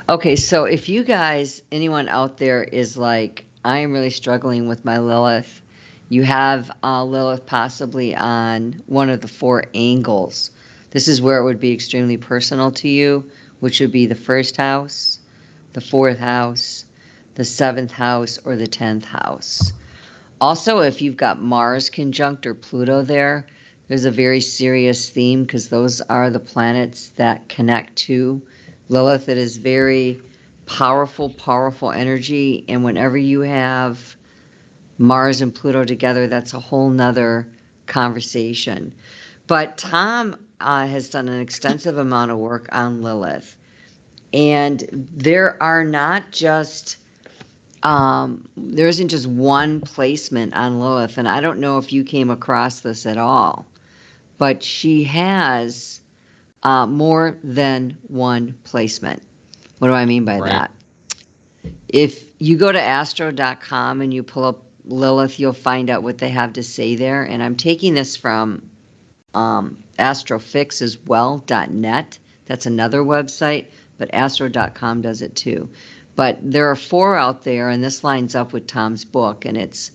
Okay, so if you guys, anyone out there is like, I am really struggling with my Lilith, you have Lilith possibly on one of the four angles. This is where it would be extremely personal to you, which would be the first house, the fourth house, the seventh house, or the 10th house. Also, if you've got Mars conjunct or Pluto there, there's a very serious theme because those are the planets that connect to Lilith. It is very powerful, powerful energy. And whenever you have Mars and Pluto together, that's a whole nother conversation. But Tom has done an extensive amount of work on Lilith. And there are not just there isn't just one placement on Lilith, and I don't know if you came across this at all, but she has more than one placement. What do I mean by that? If you go to astro.com and you pull up Lilith, you'll find out what they have to say there. And I'm taking this from astrofixaswell.net. That's another website, but astro.com does it too. But there are four out there, and this lines up with Tom's book, and it's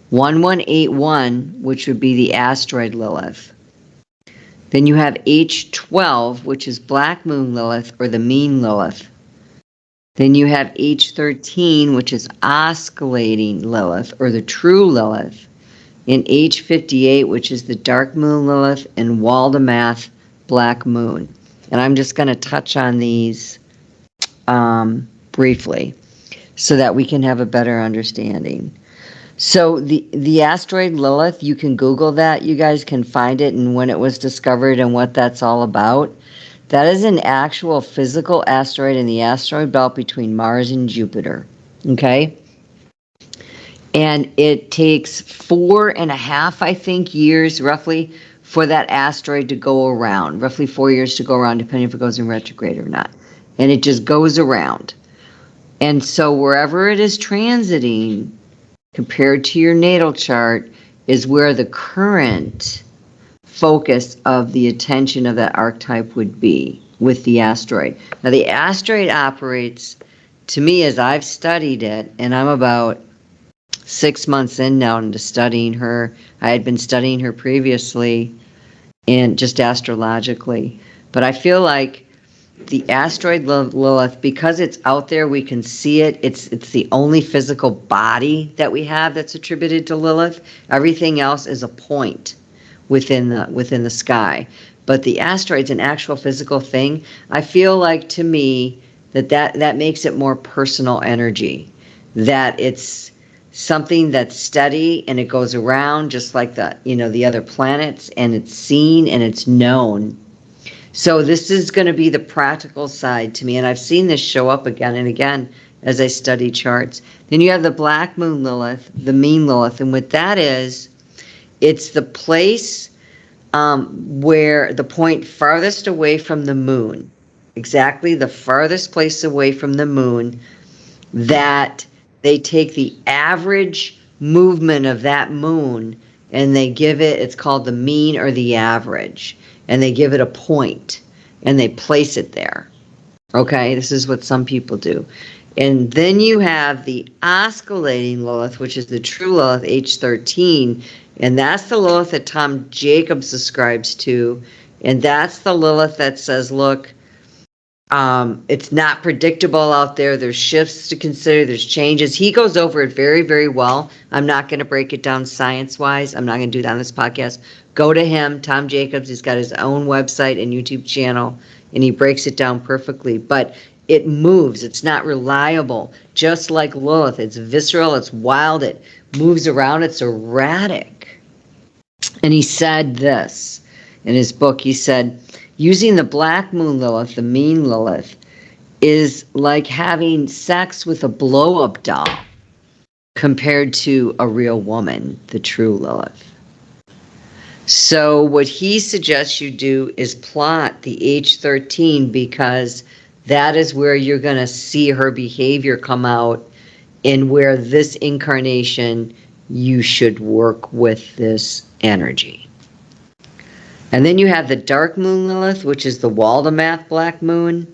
1181, which would be the asteroid Lilith. Then you have H12, which is Black Moon Lilith or the mean Lilith. Then you have H13, which is oscillating Lilith or the true Lilith. And H58, which is the dark moon Lilith, and Waldemath Black Moon. And I'm just going to touch on these briefly so that we can have a better understanding. So the asteroid Lilith, you can Google that. You guys can find it and when it was discovered and what that's all about. That is an actual physical asteroid in the asteroid belt between Mars and Jupiter. Okay? And it takes 4.5, I think, years roughly for that asteroid to go around. Roughly 4 years to go around, depending if it goes in retrograde or not. And it just goes around. And so wherever it is transiting, compared to your natal chart, is where the current focus of the attention of that archetype would be with the asteroid. Now, the asteroid operates, to me, as I've studied it, and I'm about 6 months in now into studying her. I had been studying her previously and just astrologically. But I feel like the asteroid Lilith, because it's out there, we can see it. It's the only physical body that we have that's attributed to Lilith. Everything else is a point within the sky. But the asteroid's an actual physical thing. I feel like, to me, that makes it more personal energy. That it's something that's steady and it goes around just like the other planets, and it's seen and it's known. So this is going to be the practical side to me, and I've seen this show up again and again as I study charts. Then you have the Black Moon Lilith, the mean Lilith, and what that is, it's the place where the point farthest away from the moon, exactly the farthest place away from the moon, that they take the average movement of that moon and they give it, it's called the mean or the average, and they give it a point and they place it there. Okay, this is what some people do. And then you have the oscillating Lilith, which is the true Lilith, H13, and that's the Lilith that Tom Jacobs ascribes to, and that's the Lilith that says, look, it's not predictable out there. There's shifts to consider. There's changes. He goes over it very, very well. I'm not going to break it down science-wise. I'm not going to do that on this podcast. Go to him, Tom Jacobs. He's got his own website and YouTube channel, and he breaks it down perfectly. But it moves. It's not reliable. Just like Lilith, it's visceral. It's wild. It moves around. It's erratic. And he said this in his book. He said, using the Black Moon Lilith, the mean Lilith, is like having sex with a blow-up doll compared to a real woman, the true Lilith. So what he suggests you do is plot the H13, because that is where you're going to see her behavior come out, and where this incarnation you should work with this energy. And then you have the dark moon Lilith, which is the Waldemath Black Moon.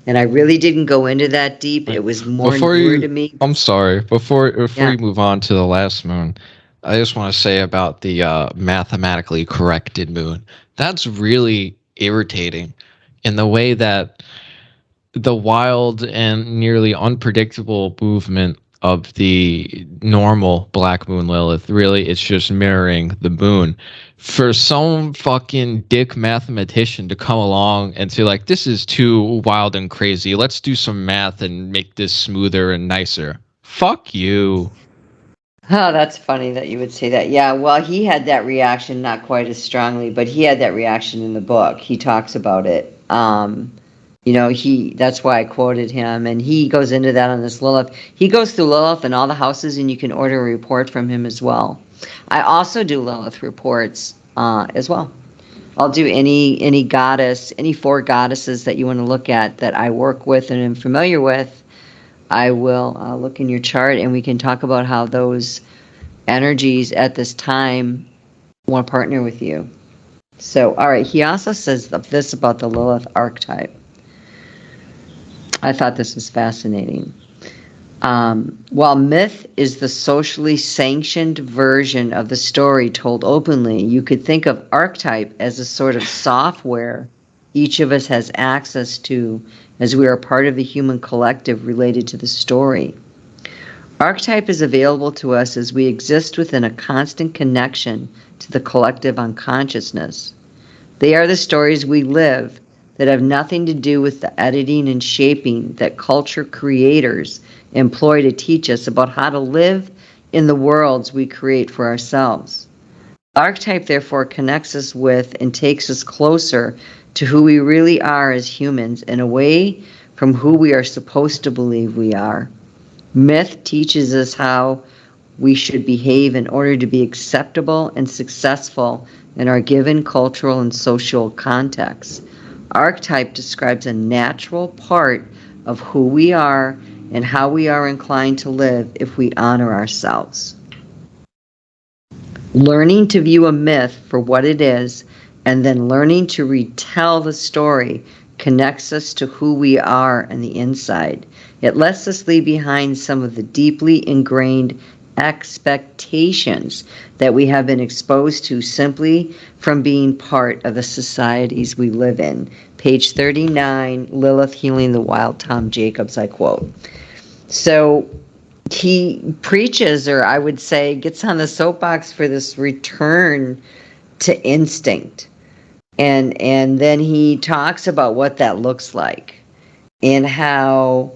And I really didn't go into that deep. Wait, It was more before newer you, to me. I'm sorry. Before Yeah. you move on to the last moon, I just want to say about the mathematically corrected moon. That's really irritating, in the way that the wild and nearly unpredictable movement of the normal black moon Lilith, really it's just mirroring the moon. For some fucking dick mathematician to come along and say, like, this is too wild and crazy, let's do some math and make this smoother and nicer. Fuck you. Oh, that's funny that you would say that. Yeah, well, he had that reaction, not quite as strongly, but he had that reaction in the book. He talks about it. That's why I quoted him, and he goes into that on this Lilith. He goes through Lilith and all the houses, and you can order a report from him as well. I also do Lilith reports as well. I'll do any goddess, any 4 goddesses that you want to look at that I work with and am familiar with. I will look in your chart, and we can talk about how those energies at this time want to partner with you. So, all right, he also says this about the Lilith archetype. I thought this was fascinating. While myth is the socially sanctioned version of the story told openly, you could think of archetype as a sort of software each of us has access to, as we are part of the human collective related to the story. Archetype is available to us as we exist within a constant connection to the collective unconsciousness. They are the stories we live that have nothing to do with the editing and shaping that culture creators employ to teach us about how to live in the worlds we create for ourselves. Archetype, therefore, connects us with and takes us closer to who we really are as humans and away from who we are supposed to believe we are. Myth teaches us how we should behave in order to be acceptable and successful in our given cultural and social context. Archetype describes a natural part of who we are and how we are inclined to live if we honor ourselves. Learning to view a myth for what it is and then learning to retell the story connects us to who we are on the inside. It lets us leave behind some of the deeply ingrained expectations that we have been exposed to simply from being part of the societies we live in. Page 39, Lilith Healing the Wild, Tom Jacobs, I quote. So he preaches, or I would say gets on the soapbox for this return to instinct. And then he talks about what that looks like and how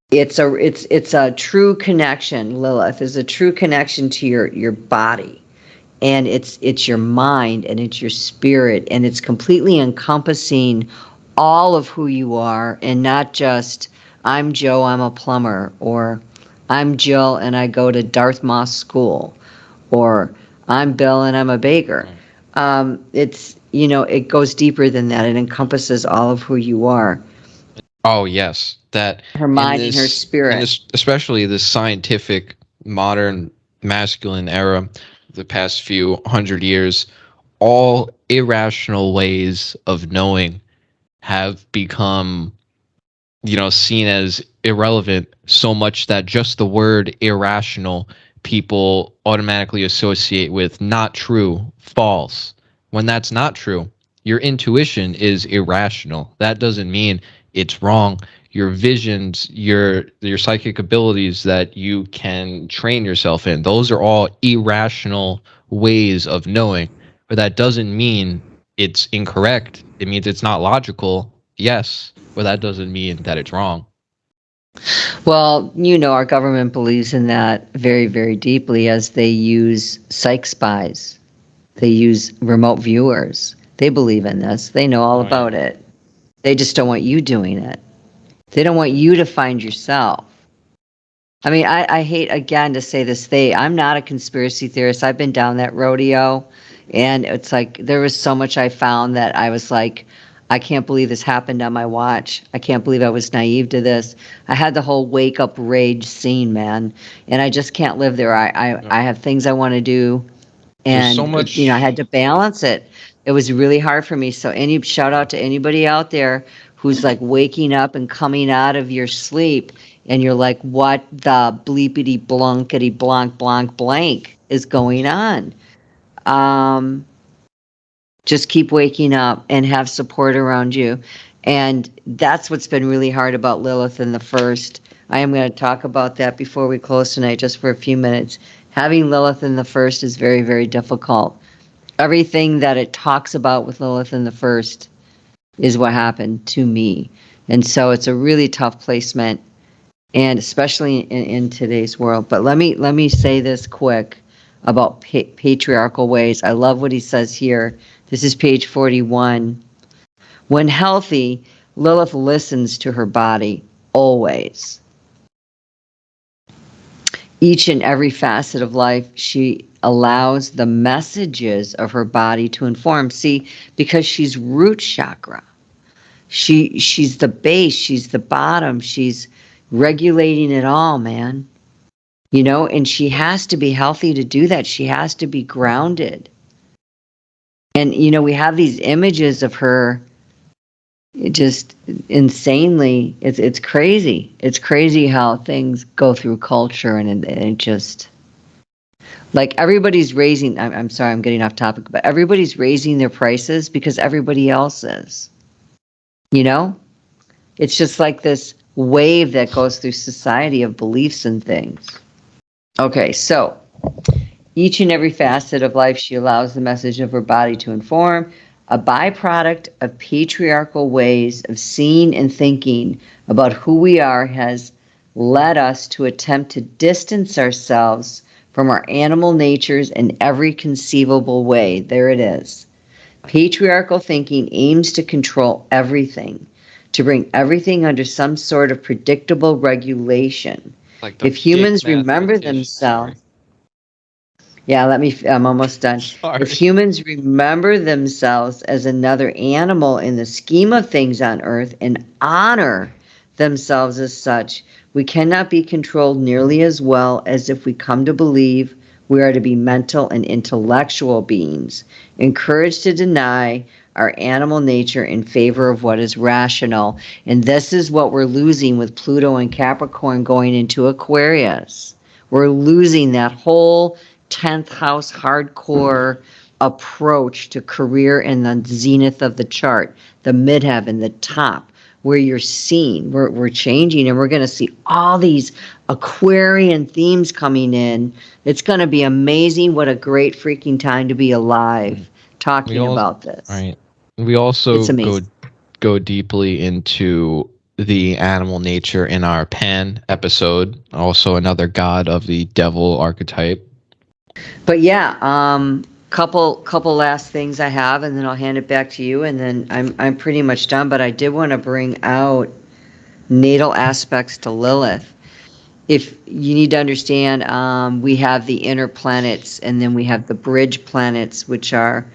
it's a true connection. Lilith is a true connection to your body, and it's your mind and it's your spirit, and it's completely encompassing all of who you are, and not just I'm Joe, I'm a plumber, or I'm Jill and I go to Dartmouth School, or I'm Bill and I'm a baker. It goes deeper than that. It encompasses all of who you are. Oh yes, that Her mind and her spirit. in this, especially this scientific modern masculine era, the past few hundred years, all irrational ways of knowing have become, seen as irrelevant, so much that just the word irrational people automatically associate with not true, false, when that's not true. Your intuition is irrational. That doesn't mean it's wrong. Your visions, your psychic abilities that you can train yourself in, those are all irrational ways of knowing. But that doesn't mean it's incorrect. It means it's not logical, yes, but that doesn't mean that it's wrong. Well, our government believes in that very, very deeply, as they use psych spies. They use remote viewers. They believe in this. They know all about it. They just don't want you doing it. They don't want you to find yourself. I mean, I hate, again, to say this. I'm not a conspiracy theorist. I've been down that rodeo, and it's like there was so much I found that I was like, I can't believe this happened on my watch. I can't believe I was naive to this. I had the whole wake up rage scene, man, and I just can't live there. I have things I want to do, and so much, I had to balance it. It was really hard for me. So shout out to anybody out there who's like waking up and coming out of your sleep, and you're like, what the bleepity blankety blank blank blank is going on? Just keep waking up and have support around you. And that's what's been really hard about Lilith in the first. I am going to talk about that before we close tonight, just for a few minutes. Having Lilith in the first is very, very difficult. Everything that it talks about with Lilith in the first is what happened to me. And so it's a really tough placement, and especially in today's world. But let me say this quick about patriarchal ways. I love what he says here. This is page 41. When healthy, Lilith listens to her body always. Each and every facet of life, she allows the messages of her body to inform. See, because she's root chakra. She's the base, she's the bottom, she's regulating it all, man. You know, and she has to be healthy to do that. She has to be grounded. And, you know, we have these images of her just insanely, it's crazy. It's crazy how things go through culture, and it just, like, everybody's raising, I'm sorry, I'm getting off topic, but everybody's raising their prices because everybody else is. You know? It's just like this wave that goes through society of beliefs and things. Okay, so each and every facet of life, she allows the message of her body to inform. A byproduct of patriarchal ways of seeing and thinking about who we are has led us to attempt to distance ourselves from our animal natures in every conceivable way. There it is. Patriarchal thinking aims to control everything, to bring everything under some sort of predictable regulation. Like if humans remember themselves, I'm almost done. Sorry. If humans remember themselves as another animal in the scheme of things on earth and honor themselves as such, we cannot be controlled nearly as well as if we come to believe we are to be mental and intellectual beings, encouraged to deny our animal nature in favor of what is rational. And this is what we're losing with Pluto and Capricorn going into Aquarius. We're losing that whole 10th house hardcore approach to career in the zenith of the chart, the midheaven, the top, where you're seen. We're changing, and we're going to see all these Aquarian themes coming in. It's going to be amazing. What a great freaking time to be alive talking about this. Right. We also go deeply into the animal nature in our Pan episode, also another god of the devil archetype. But yeah, couple last things I have, and then I'll hand it back to you, and then I'm pretty much done. But I did want to bring out natal aspects to Lilith. If you need to understand, we have the inner planets, and then we have the bridge planets, which are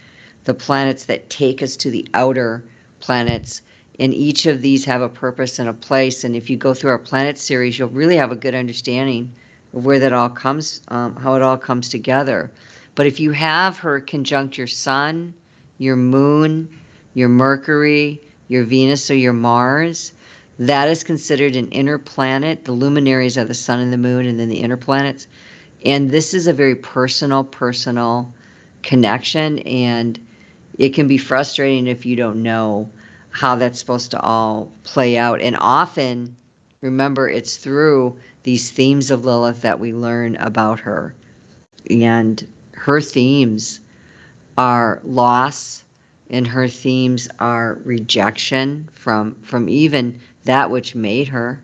the planets that take us to the outer planets. And each of these have a purpose and a place. And if you go through our planet series, you'll really have a good understanding of where that all comes, how it all comes together. But if you have her conjunct your sun, your moon, your Mercury, your Venus, or your Mars, that is considered an inner planet. The luminaries are the sun and the moon, and then the inner planets. And this is a very personal connection, and it can be frustrating if you don't know how that's supposed to all play out. And often, remember, it's through these themes of Lilith that we learn about her. And her themes are loss, and her themes are rejection from even that which made her.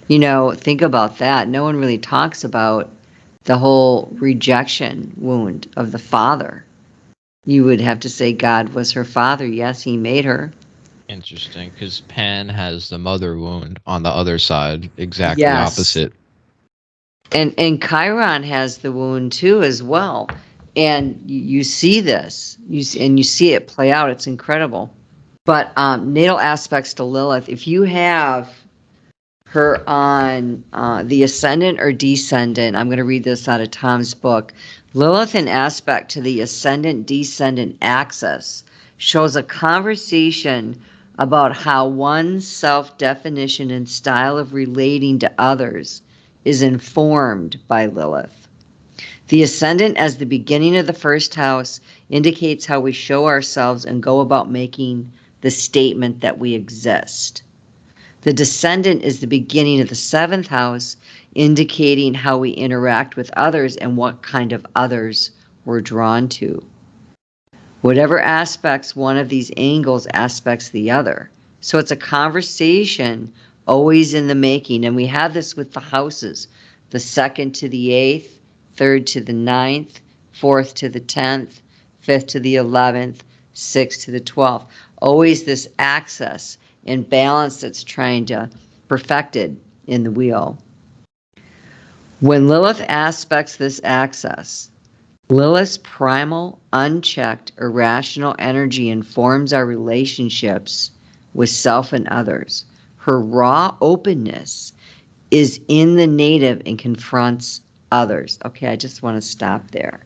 You know, think about that. No one really talks about the whole rejection wound of the father. You would have to say God was her father. Yes, he made her. Interesting, because Pan has the mother wound on the other side, exactly opposite. And Chiron has the wound too as well. And you see this, you see it play out. It's incredible. But natal aspects to Lilith, if you have her on the ascendant or descendant, I'm going to read this out of Tom's book. Lilith in aspect to the ascendant-descendant axis shows a conversation about how one's self-definition and style of relating to others is informed by Lilith. The ascendant as the beginning of the first house indicates how we show ourselves and go about making the statement that we exist. The descendant is the beginning of the seventh house, indicating how we interact with others and what kind of others we're drawn to. Whatever aspects one of these angles aspects the other. So it's a conversation always in the making. And we have this with the houses, the 2nd to the 8th, 3rd to the 9th, 4th to the 10th, 5th to the 11th, 6th to the 12th. Always this axis and balance that's trying to perfected in the wheel. When Lilith aspects this axis, Lilith's primal, unchecked, irrational energy informs our relationships with self and others. Her raw openness is in the native and confronts others. Okay, I just want to stop there.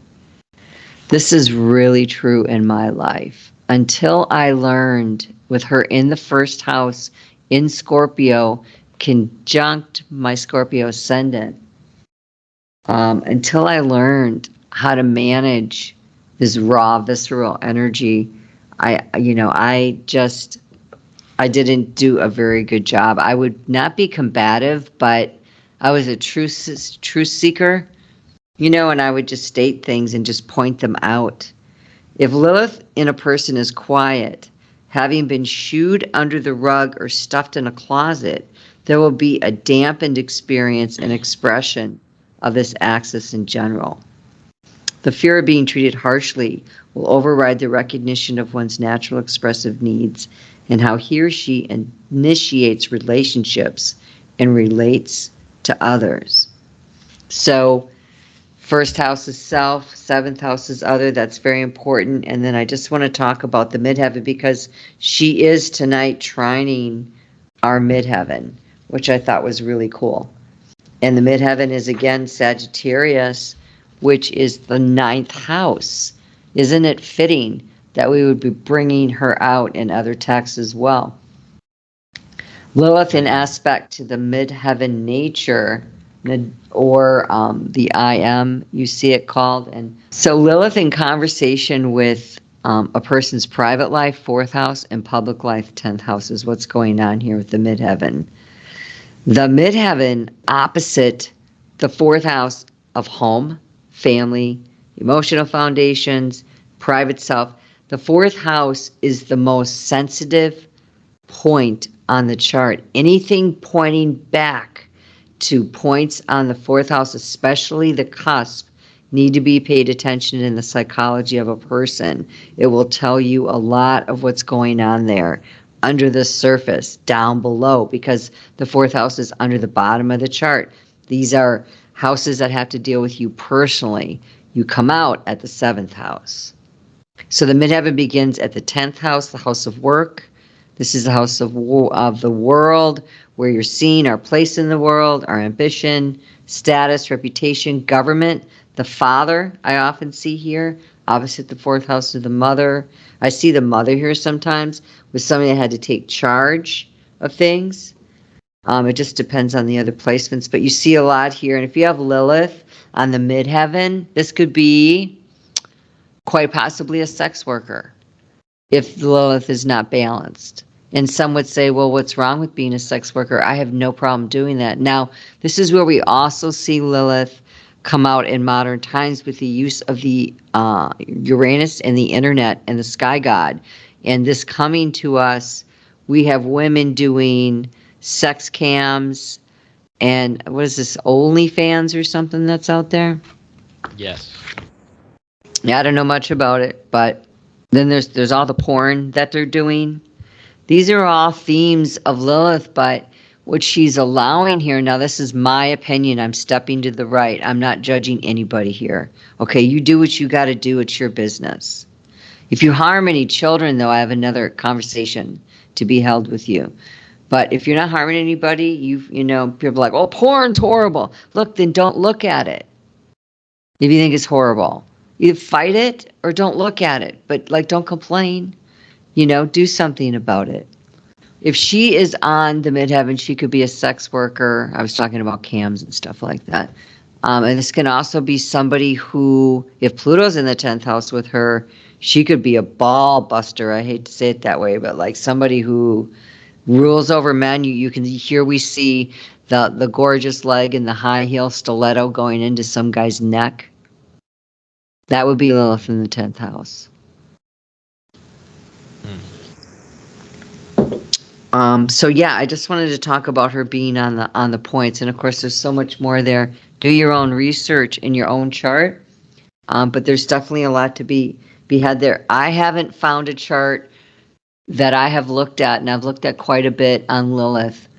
This is really true in my life. Until I learned with her in the first house in Scorpio, conjunct my Scorpio ascendant, until I learned how to manage this raw, visceral energy, I didn't do a very good job. I would not be combative, but I was a truth seeker, and I would just state things and just point them out. If Lilith in a person is quiet, having been shooed under the rug or stuffed in a closet, there will be a dampened experience and expression of this axis in general. The fear of being treated harshly will override the recognition of one's natural expressive needs and how he or she initiates relationships and relates to others. So, first house is self, seventh house is other. That's very important. And then I just want to talk about the midheaven because she is tonight trining our midheaven, which I thought was really cool. And the midheaven is again Sagittarius, which is the 9th house. Isn't it fitting that we would be bringing her out in other texts as well? Lilith in aspect to the midheaven nature, or the I am, you see it called. And so Lilith in conversation with a person's private life, 4th house, and public life, 10th house is what's going on here with the midheaven. The midheaven opposite the 4th house of home, family, emotional foundations, private self. The 4th house is the most sensitive point on the chart. Anything pointing back to points on the 4th house, especially the cusp, need to be paid attention in the psychology of a person. It will tell you a lot of what's going on there under the surface, down below, because the 4th house is under the bottom of the chart. These are houses that have to deal with you personally. You come out at the 7th house. So the midheaven begins at the 10th house, the house of work. This is the house of the world, where you're seeing our place in the world, our ambition, status, reputation, government. The father, I often see here, opposite the 4th house of the mother. I see the mother here sometimes with somebody that had to take charge of things. It just depends on the other placements, but you see a lot here. And if you have Lilith on the midheaven, this could be quite possibly a sex worker if Lilith is not balanced. And some would say, well, what's wrong with being a sex worker? I have no problem doing that. Now, this is where we also see Lilith come out in modern times with the use of the Uranus and the internet and the sky god. And this coming to us, we have women doing sex cams and what is this, OnlyFans or something that's out there? Yes. Yeah, I don't know much about it, but then there's all the porn that they're doing. These are all themes of Lilith, but what she's allowing here, now this is my opinion, I'm stepping to the right, I'm not judging anybody here. Okay, you do what you got to do, it's your business. If you harm any children, though, I have another conversation to be held with you. But if you're not harming anybody, people are like, oh, porn's horrible. Look, then don't look at it. If you think it's horrible, either fight it or don't look at it. But don't complain. Do something about it. if she is on the midheaven, she could be a sex worker. I was talking about cams and stuff like that. And this can also be somebody who, if Pluto's in the 10th house with her, she could be a ball buster. I hate to say it that way, but like somebody who rules over men. You can, here we see the gorgeous leg and the high heel stiletto going into some guy's neck. That would be Lilith in the 10th house. So yeah, I just wanted to talk about her being on the points, and of course, there's so much more there. Do your own research in your own chart, but there's definitely a lot to be had there. I haven't found a chart that I have looked at, and I've looked at quite a bit on Lilith,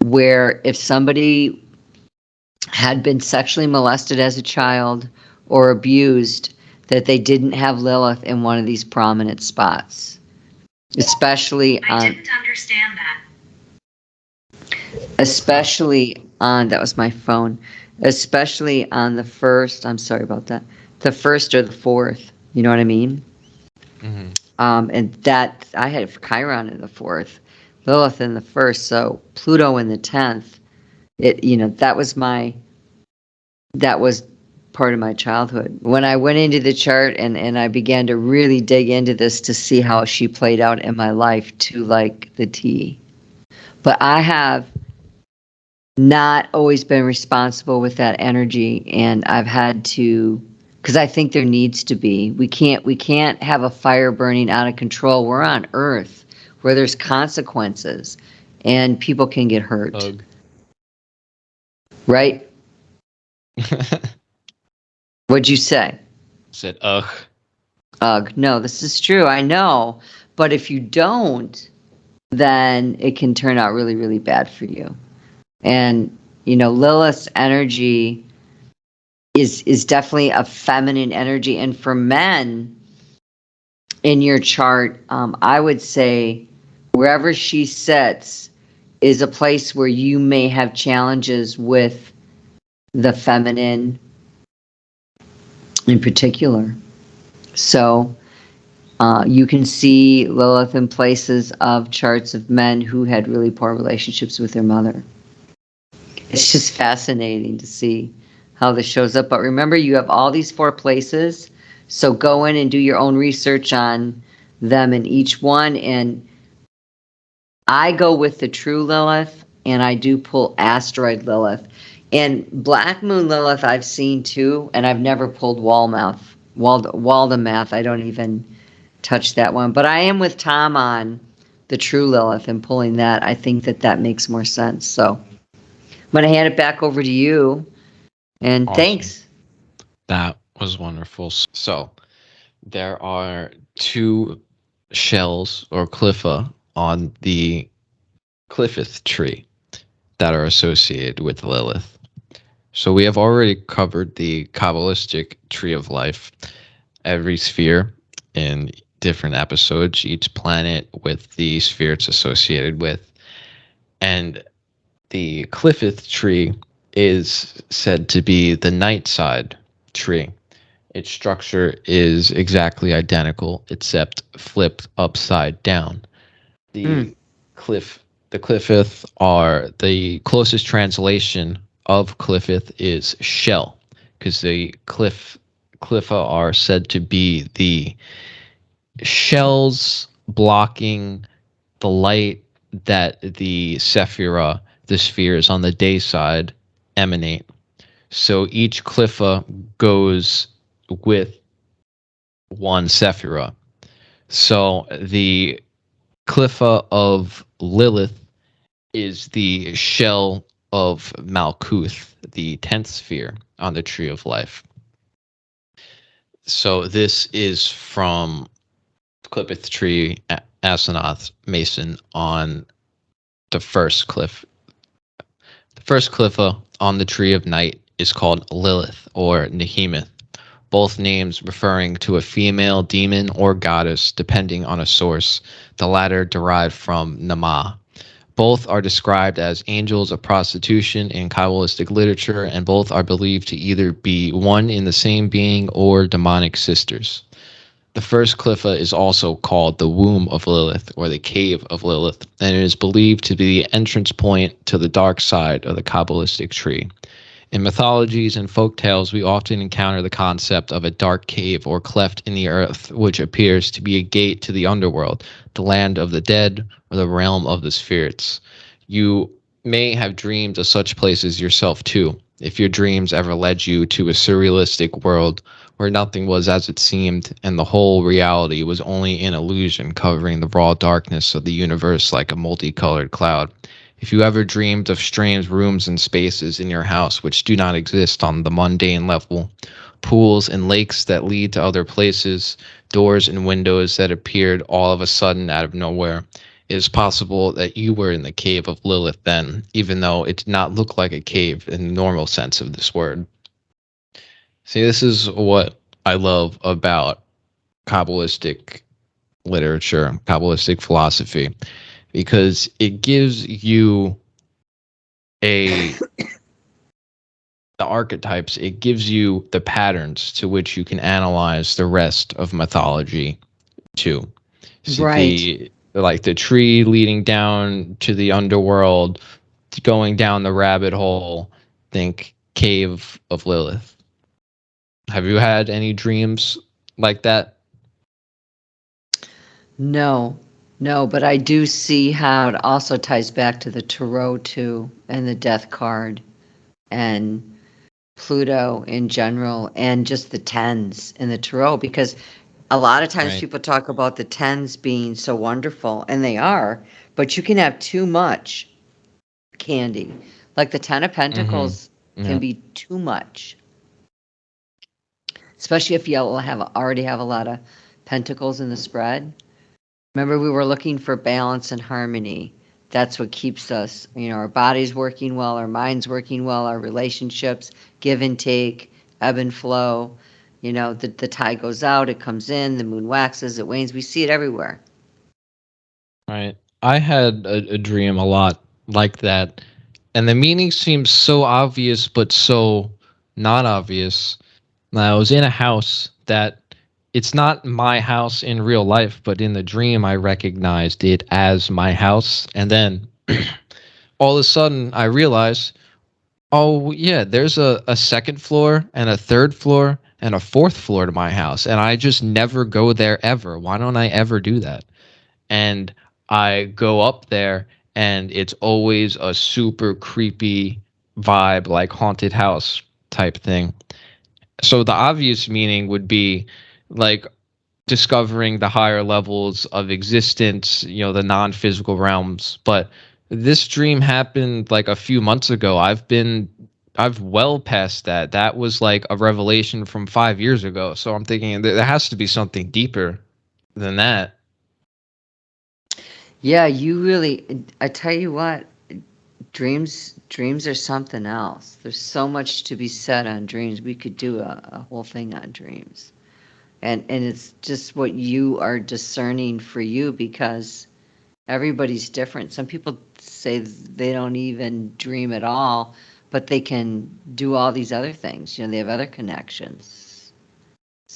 where if somebody had been sexually molested as a child or abused, that they didn't have Lilith in one of these prominent spots. Especially on, I didn't understand that. Especially on, that was my phone, especially on the first, I'm sorry about that, the first or the fourth, you know what I mean? Mm-hmm. And that, I had Chiron in the fourth, Lilith in the first, so Pluto in the 10th, it, you know, that was part of my childhood. When I went into the chart and I began to really dig into this to see how she played out in my life to like the T. But I have not always been responsible with that energy, and I've had to, because I think there needs to be. We can't have a fire burning out of control. We're on Earth where there's consequences and people can get hurt. Ugh. Right? What'd you say? Said ugh. Ugh. No, this is true. I know. But if you don't, then it can turn out really, really bad for you. And, you know, Lilith's energy is definitely a feminine energy. And for men in your chart, I would say wherever she sits is a place where you may have challenges with the feminine in particular. So you can see Lilith in places of charts of men who had really poor relationships with their mother. It's just fascinating to see how this shows up. But remember, you have all these 4 places, so go in and do your own research on them in each one. And I go with the true Lilith, and I do pull asteroid Lilith. And Black Moon Lilith I've seen too, and I've never pulled Waldemath. I don't even touch that one. But I am with Tom on the true Lilith and pulling that. I think that makes more sense. So I'm going to hand it back over to you. And awesome. Thanks. That was wonderful. So there are 2 shells or cliffa on the Cliffith tree that are associated with Lilith. So we have already covered the Kabbalistic tree of life, every sphere in different episodes, each planet with the sphere it's associated with. And the Cliffith tree is said to be the night side tree. Its structure is exactly identical, except flipped upside down. The Cliffith are the closest translation of Cliffith is shell, because the cliffa are said to be the shells blocking the light that the Sephira, the spheres on the day side, emanate. So each cliffa goes with one Sephira. So the cliffa of Lilith is the shell of Malkuth, the 10th sphere on the Tree of Life. So this is from Clippeth Tree, Asenath, Mason on the first cliff. The first cliffa on the Tree of Night is called Lilith or Nehemeth, both names referring to a female demon or goddess depending on a source, the latter derived from Nama. Both are described as angels of prostitution in Kabbalistic literature, and both are believed to either be one in the same being or demonic sisters. The first cliffa is also called the womb of Lilith or the cave of Lilith, and it is believed to be the entrance point to the dark side of the Kabbalistic tree. In mythologies and folk tales, we often encounter the concept of a dark cave or cleft in the earth, which appears to be a gate to the underworld, the land of the dead, or the realm of the spirits. You may have dreamed of such places yourself too, if your dreams ever led you to a surrealistic world where nothing was as it seemed and the whole reality was only an illusion covering the raw darkness of the universe like a multicolored cloud. If you ever dreamed of strange rooms and spaces in your house which do not exist on the mundane level, pools and lakes that lead to other places, doors and windows that appeared all of a sudden out of nowhere, it is possible that you were in the cave of Lilith then, even though it did not look like a cave in the normal sense of this word. See, this is what I love about Kabbalistic literature, Kabbalistic philosophy, because it gives you the archetypes, it gives you the patterns to which you can analyze the rest of mythology too. So Right. the tree leading down to the underworld, going down the rabbit hole, think cave of Lilith. Have you had any dreams like that? No, no, but I do see how it also ties back to the tarot too, and the death card, and Pluto in general, and just the tens in the tarot, because a lot of times Right. people talk about the tens being so wonderful, and they are, but you can have too much candy. Like the Ten of Mm-hmm. Pentacles can Yeah. be too much, especially if you already have a lot of pentacles in the spread. Remember, we were looking for balance and harmony. That's what keeps us, our bodies working well, our minds working well, our relationships, give and take, ebb and flow. The tide goes out, it comes in, the moon waxes, it wanes. We see it everywhere. Right. I had a dream a lot like that, and the meaning seems so obvious, but so not obvious. I was in a house that it's not my house in real life, but in the dream, I recognized it as my house. And then all of a sudden, I realized, oh, yeah, there's a second floor and a third floor and a fourth floor to my house. And I just never go there ever. Why don't I ever do that? And I go up there, and it's always a super creepy vibe, like haunted house type thing. So the obvious meaning would be like discovering the higher levels of existence, the non-physical realms. But this dream happened like a few months ago. I've well past that. That was like a revelation from 5 years ago. So I'm thinking there has to be something deeper than that. Yeah, I tell you what, dreams are something else. There's so much to be said on dreams. We could do a whole thing on dreams. And it's just what you are discerning for you, because everybody's different. Some people say they don't even dream at all, but they can do all these other things. They have other connections.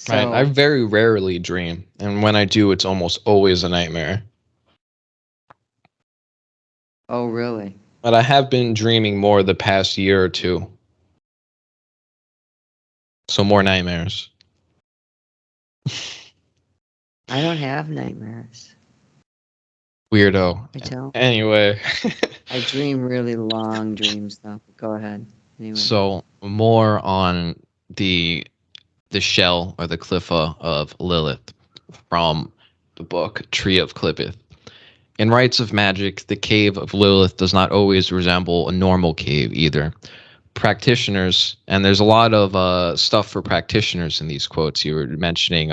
Right. I So, very rarely dream, and when I do, it's almost always a nightmare. oh, really? But I have been dreaming more the past year or two. So more nightmares. I don't have nightmares. Weirdo. I don't. Anyway, I dream really long dreams, though. Go ahead. Anyway. so more on the the shell or the cliffa of Lilith from the book Tree of Clippeth. In Rites of Magic, the cave of Lilith does not always resemble a normal cave either. Practitioners, and there's a lot of stuff for practitioners in these quotes. You were mentioning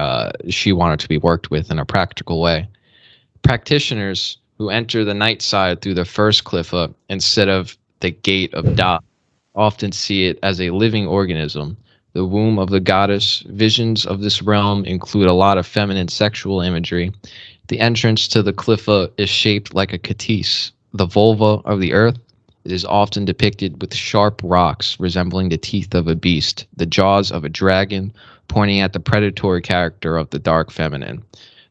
she wanted to be worked with in a practical way. Practitioners who enter the night side through the first cliffa instead of the gate of Da often see it as a living organism, the womb of the goddess. Visions of this realm include a lot of feminine sexual imagery. The entrance to the cliffa is shaped like a catis, the vulva of the earth. It is often depicted with sharp rocks resembling the teeth of a beast, the jaws of a dragon, pointing at the predatory character of the dark feminine,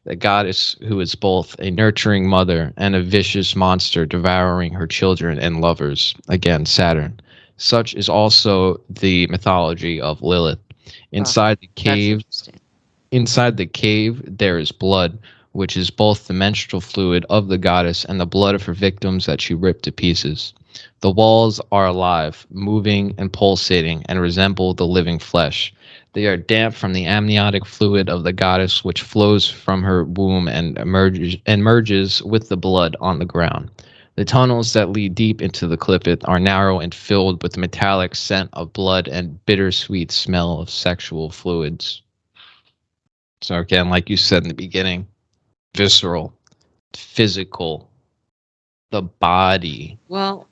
the goddess who is both a nurturing mother and a vicious monster devouring her children and lovers. Again, Saturn. Such is also the mythology of Lilith. Oh, Inside the that's cave, interesting. Inside the cave, there is blood, which is both the menstrual fluid of the goddess and the blood of her victims that she ripped to pieces. The walls are alive, moving and pulsating, and resemble the living flesh. They are damp from the amniotic fluid of the goddess, which flows from her womb and merges with the blood on the ground. The tunnels that lead deep into the clipet are narrow and filled with the metallic scent of blood and bittersweet smell of sexual fluids. So again, like you said in the beginning, visceral, physical, the body. Well,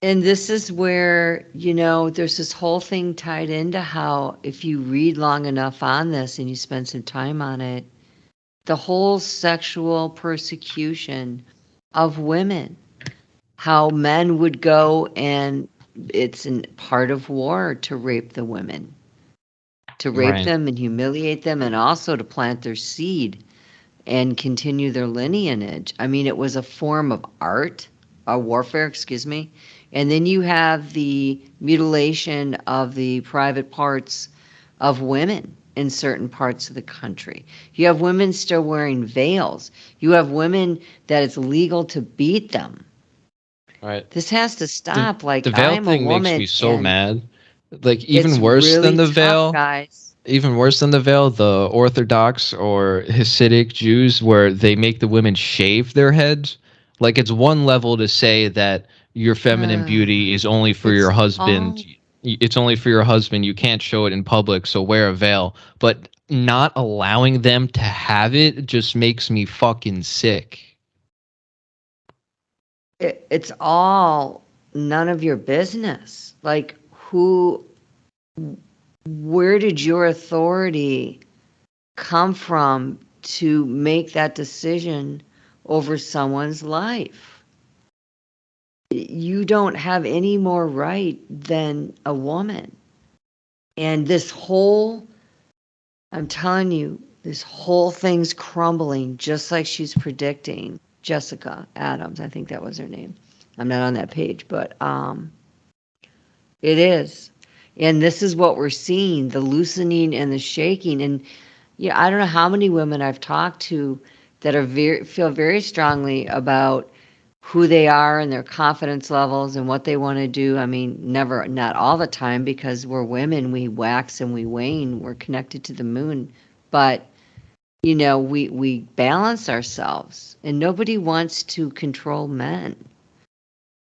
and this is where, there's this whole thing tied into how if you read long enough on this and you spend some time on it, the whole sexual persecution of women, how men would go and it's part of war to rape the women, to rape Right. them and humiliate them, and also to plant their seed and continue their lineage. I mean, it was a form of art, warfare, excuse me. And then you have the mutilation of the private parts of women in certain parts of the country. You have women still wearing veils. You have women that it's legal to beat them. Right. This has to The stop. Like, the veil I'm a thing makes woman me so and mad. Like it's really tough, guys. even worse than the veil, the Orthodox or Hasidic Jews, where they make the women shave their heads. Like it's one level to say that your feminine beauty is only for It's your husband. all It's only for your husband. You can't show it in public, so wear a veil. But not allowing them to have it just makes me fucking sick. it's all none of your business. Like, where did your authority come from to make that decision over someone's life? You don't have any more right than a woman. And I'm telling you, this whole thing's crumbling just like she's predicting. Jessica Adams, I think that was her name. I'm not on that page, but it is. And this is what we're seeing, the loosening and the shaking. And yeah, I don't know how many women I've talked to that are feel very strongly about who they are and their confidence levels and what they want to do. I mean, not all the time, because we're women, we wax and we wane, we're connected to the moon. But we balance ourselves, and nobody wants to control men.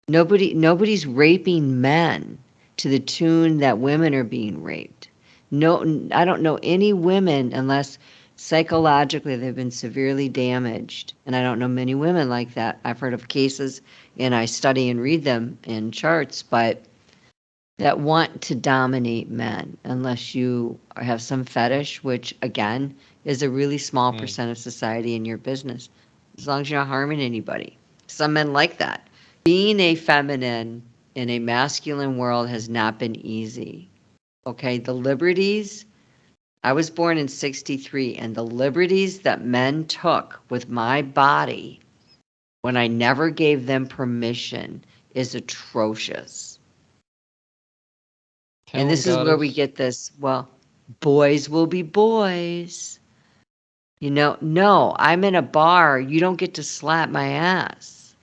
Nobody's raping men to the tune that women are being raped. No, I don't know any women, unless psychologically they've been severely damaged, and I don't know many women like that. I've heard of cases, and I study and read them in charts, but that want to dominate men, unless you have some fetish, which again is a really small percent of society in your business, as long as you're not harming anybody. Some men like that. Being a feminine in a masculine world has not been easy. Okay, the liberties, I was born in 63, and the liberties that men took with my body when I never gave them permission is atrocious. Tell And him, this is where we goddess. get this, well, boys will be boys. No, I'm in a bar. You don't get to slap my ass.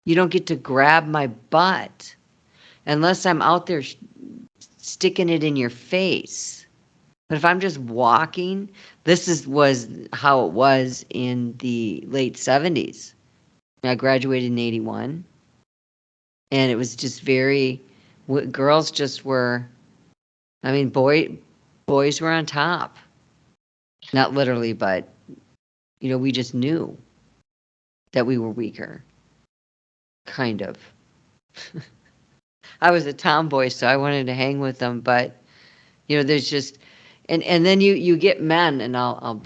You don't get to grab my butt unless I'm out there sticking it in your face. But if I'm just walking, was how it was in the late 70s. I graduated in 81, and it was just girls just were, I mean, boys were on top. Not literally, but we just knew that we were weaker, kind of. I was a tomboy, so I wanted to hang with them, but there's just, and then you get men, and I'll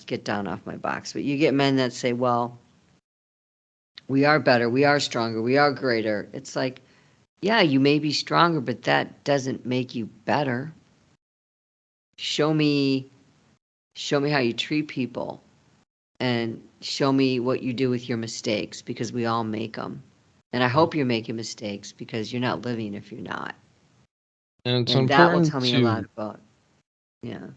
get down off my box, but you get men that say, well, we are better, we are stronger, we are greater. It's like, yeah, you may be stronger, but that doesn't make you better. show me how you treat people, and show me what you do with your mistakes, because we all make them. And I hope you're making mistakes, because you're not living if you're not. And it's And that will important tell me a lot to about, yeah.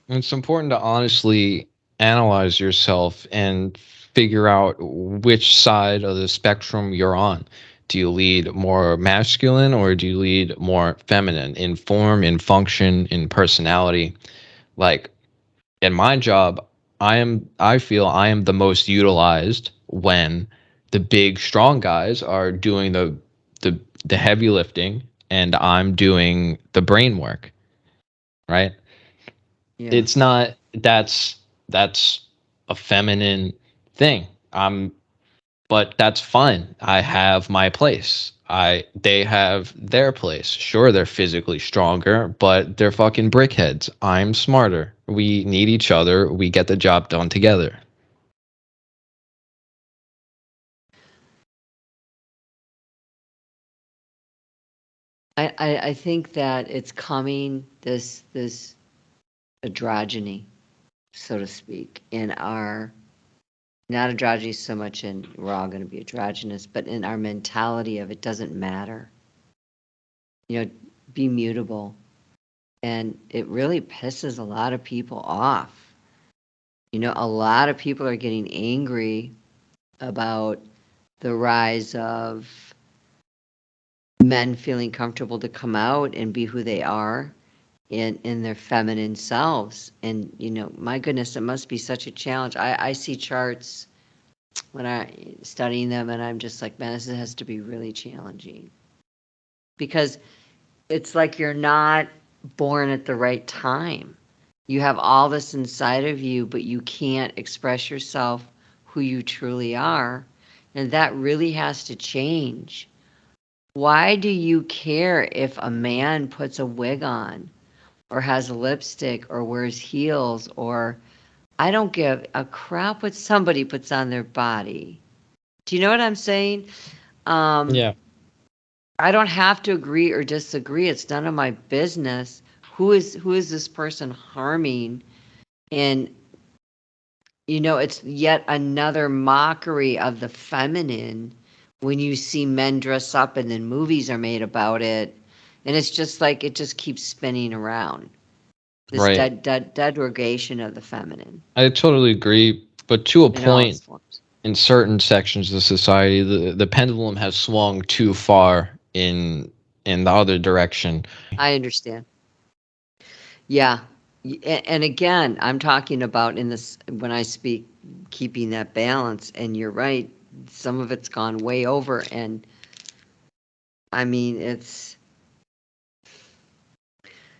it's important to honestly analyze yourself and figure out which side of the spectrum you're on. Do you lead more masculine or do you lead more feminine in form, in function, in personality? Like in my job, I feel I am the most utilized when the big strong guys are doing the the heavy lifting and I'm doing the brain work, right? Yeah. It's not that's a feminine thing. But that's fine. I have my place. They have their place. Sure, they're physically stronger, but they're fucking brickheads. I'm smarter. We need each other. We get the job done together. I think that it's coming, this androgyny, so to speak, in our, not androgyny so much in we're all going to be androgynous, but in our mentality of it doesn't matter. Be mutable. And it really pisses a lot of people off. A lot of people are getting angry about the rise of men feeling comfortable to come out and be who they are in their feminine selves. And, my goodness, it must be such a challenge. I see charts when I studying them, and I'm just like, man, this has to be really challenging, because it's like you're not born at the right time. You have all this inside of you, but you can't express yourself who you truly are. And that really has to change. Why do you care if a man puts a wig on, or has lipstick, or wears heels, or I don't give a crap what somebody puts on their body? Do you know what I'm saying? Um, Yeah. I don't have to agree or disagree. It's none of my business. Who is this person harming? And it's yet another mockery of the feminine when you see men dress up and then movies are made about it. And it's just like it just keeps spinning around. This Right. degradation of the feminine I totally agree, but to a in all its point forms. in certain sections of society, the pendulum has swung too far in the other direction. I understand. Yeah. And again, I'm talking about in this, when I speak, keeping that balance. And you're right. Some of it's gone way over. And I mean, it's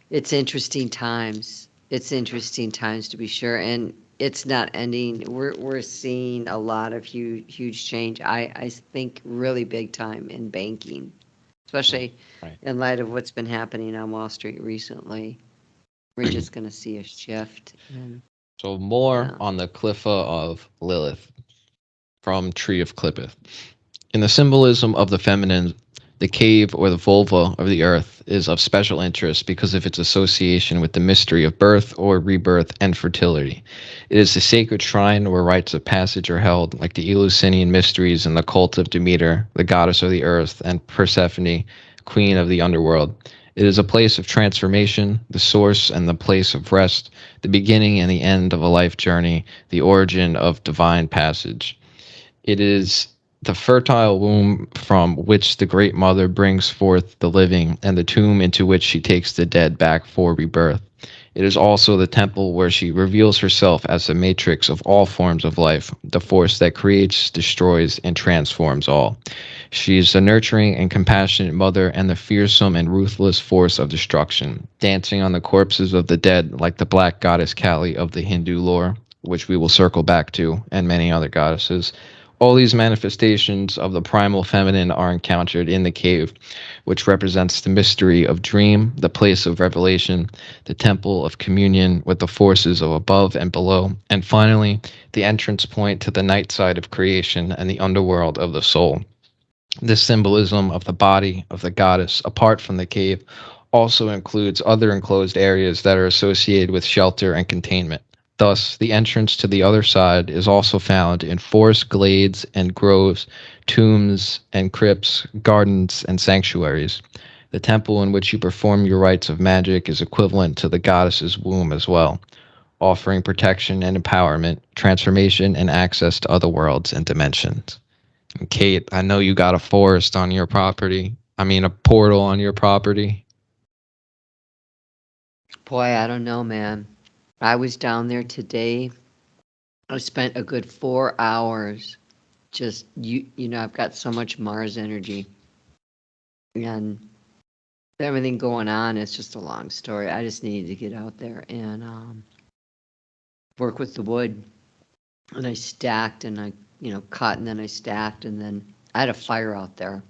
interesting times. It's interesting times, to be sure. And it's not ending. We're seeing a lot of huge change. I think really big time in banking, especially Right. in light of what's been happening on Wall Street recently. We're just going to see a shift. And So more yeah. on the Cliffa of Lilith from Tree of Clippeth. In the symbolism of the feminine, the cave or the vulva of the earth is of special interest because of its association with the mystery of birth or rebirth and fertility. It is the sacred shrine where rites of passage are held, like the Eleusinian mysteries and the cult of Demeter, the goddess of the earth, and Persephone, queen of the underworld. It is a place of transformation, the source and the place of rest, the beginning and the end of a life journey, the origin of divine passage. It is the fertile womb from which the Great Mother brings forth the living, and the tomb into which she takes the dead back for rebirth. It is also the temple where she reveals herself as the matrix of all forms of life, the force that creates, destroys, and transforms all. She is the nurturing and compassionate mother and the fearsome and ruthless force of destruction, dancing on the corpses of the dead like the black goddess Kali of the Hindu lore, which we will circle back to, and many other goddesses. All these manifestations of the primal feminine are encountered in the cave, which represents the mystery of dream, the place of revelation, the temple of communion with the forces of above and below, and finally, the entrance point to the night side of creation and the underworld of the soul. This symbolism of the body of the goddess, apart from the cave, also includes other enclosed areas that are associated with shelter and containment. Thus, the entrance to the other side is also found in forest glades and groves, tombs and crypts, gardens and sanctuaries. The temple in which you perform your rites of magic is equivalent to the goddess's womb as well, offering protection and empowerment, transformation, and access to other worlds and dimensions. And Kate, I know you got a forest on your property. I mean, a portal on your property. Boy, I don't know, man. I was down there today. I spent a good 4 hours just I've got so much Mars energy and everything going on. It's just a long story. I just needed to get out there and work with the wood. And I stacked and I, cut and then I stacked and then I had a fire out there.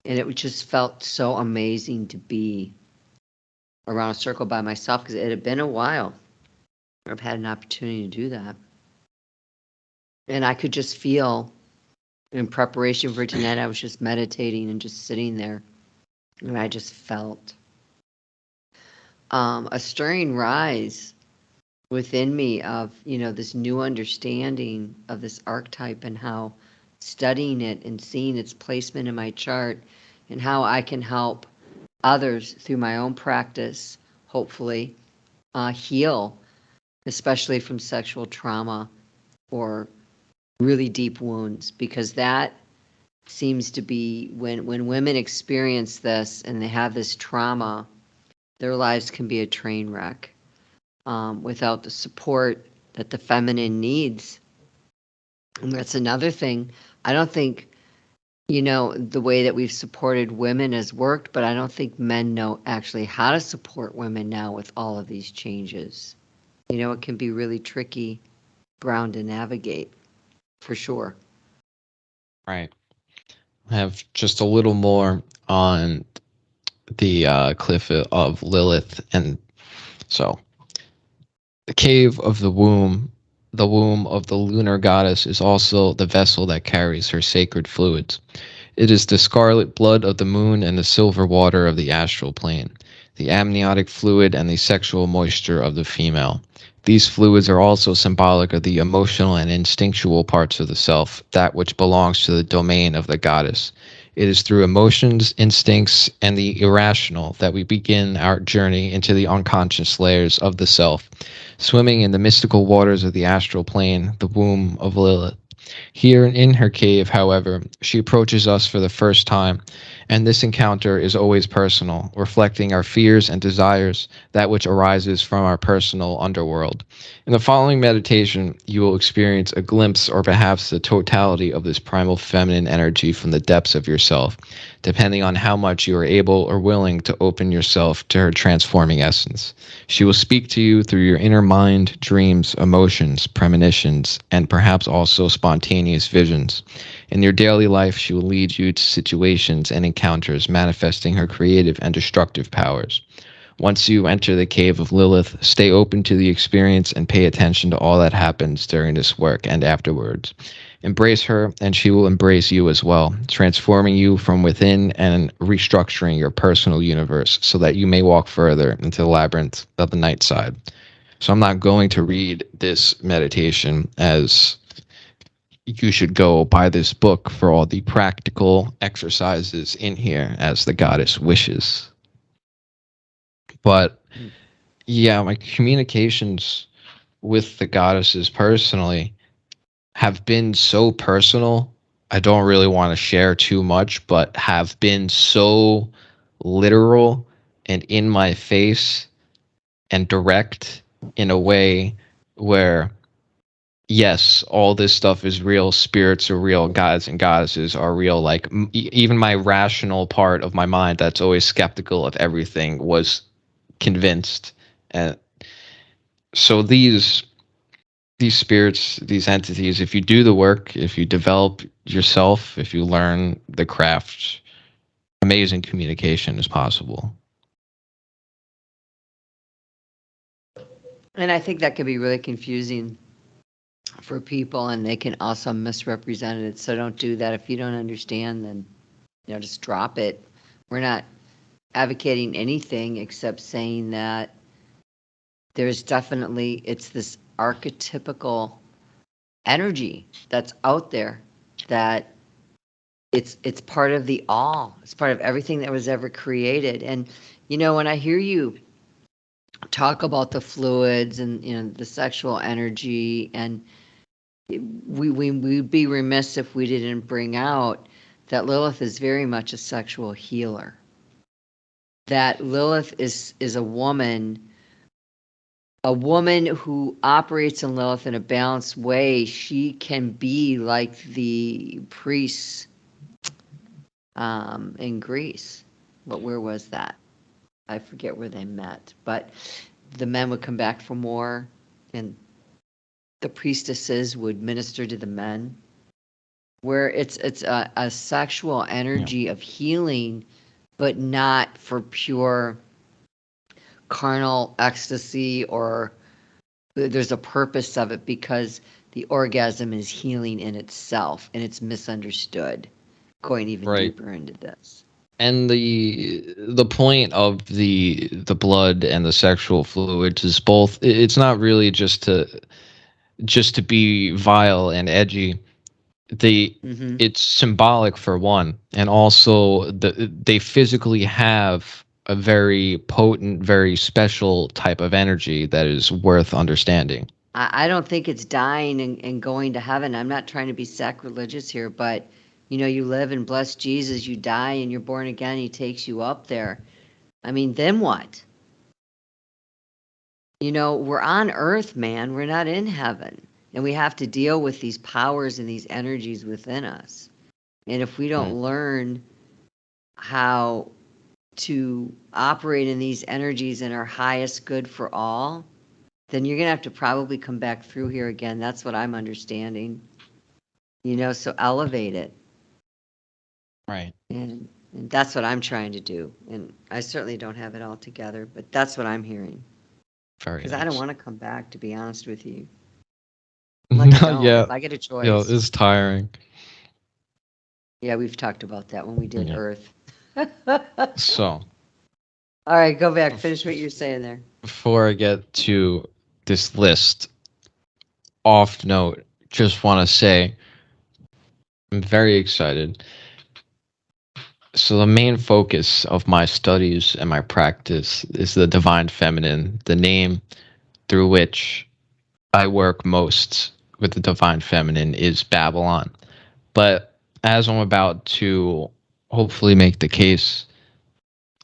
And it just felt so amazing to be around a circle by myself because it had been a while. I've had an opportunity to do that. And I could just feel in preparation for tonight, I was just meditating and just sitting there. And I just felt a stirring rise within me of, this new understanding of this archetype and how studying it and seeing its placement in my chart and how I can help others through my own practice, hopefully, heal, especially from sexual trauma or really deep wounds, because that seems to be when women experience this and they have this trauma, their lives can be a train wreck without the support that the feminine needs. And that's another thing. I don't think, the way that we've supported women has worked, but I don't think men know actually how to support women now with all of these changes. It can be really tricky ground to navigate, for sure. Right. I have just a little more on the cliff of Lilith. And so, the cave of the womb of the lunar goddess, is also the vessel that carries her sacred fluids. It is the scarlet blood of the moon and the silver water of the astral plane, the amniotic fluid and the sexual moisture of the female. These fluids are also symbolic of the emotional and instinctual parts of the self, that which belongs to the domain of the goddess. It is through emotions, instincts, and the irrational that we begin our journey into the unconscious layers of the self, swimming in the mystical waters of the astral plane, the womb of Lilith. Here in her cave, however, she approaches us for the first time, and this encounter is always personal, reflecting our fears and desires, that which arises from our personal underworld. In the following meditation, you will experience a glimpse or perhaps the totality of this primal feminine energy from the depths of yourself, depending on how much you are able or willing to open yourself to her transforming essence. She will speak to you through your inner mind, dreams, emotions, premonitions, and perhaps also spontaneous visions. In your daily life, she will lead you to situations and encounters manifesting her creative and destructive powers. Once you enter the cave of Lilith, stay open to the experience and pay attention to all that happens during this work and afterwards. Embrace her, and she will embrace you as well, transforming you from within and restructuring your personal universe so that you may walk further into the labyrinth of the night side. So, I'm not going to read this meditation, as you should go buy this book for all the practical exercises in here as the goddess wishes. But yeah, my communications with the goddesses personally have been so personal. I don't really want to share too much, but have been so literal and in my face and direct in a way where, yes, all this stuff is real. Spirits are real. Gods and goddesses are real. Like, even my rational part of my mind that's always skeptical of everything was convinced. And so these spirits, these entities, if you do the work, if you develop yourself, if you learn the craft, amazing communication is possible. And I think that could be really confusing for people, and they can also misrepresent it. So don't do that. If you don't understand, then just drop it. We're not advocating anything except saying that there's definitely, it's this archetypical energy that's out there, that it's part of the all. It's part of everything that was ever created. And when I hear you talk about the fluids and the sexual energy, and we'd be remiss if we didn't bring out that Lilith is very much a sexual healer. That Lilith is a woman who operates in Lilith in a balanced way. She can be like the priests in Greece. But where was that? I forget where they met. But the men would come back from war, and the priestesses would minister to the men. Where it's a sexual energy of healing, but not for pure carnal ecstasy, or there's a purpose of it, because the orgasm is healing in itself, and it's misunderstood. Going even deeper into this. And the point of the blood and the sexual fluids is both, it's not really just to be vile and edgy. It's symbolic for one, and also they physically have a very potent, very special type of energy that is worth understanding. I don't think it's dying and going to heaven. I'm not trying to be sacrilegious here, but you live and bless Jesus, you die and you're born again, he takes you up there. I mean, then what? We're on earth, man. We're not in heaven. And we have to deal with these powers and these energies within us. And if we don't learn how to operate in these energies in our highest good for all, then you're going to have to probably come back through here again. That's what I'm understanding. So elevate it. Right. And that's what I'm trying to do. And I certainly don't have it all together, but that's what I'm hearing. Because I don't want to come back, to be honest with you. Like, I don't. Yeah. If I get a choice. Yeah, it's tiring. Yeah, we've talked about that when we did Earth. So. All right, go back. Finish what you're saying there. Before I get to this list, off note, just want to say I'm very excited. So the main focus of my studies and my practice is the divine feminine, the name through which I work most with the divine feminine is Babylon. But as I'm about to hopefully make the case,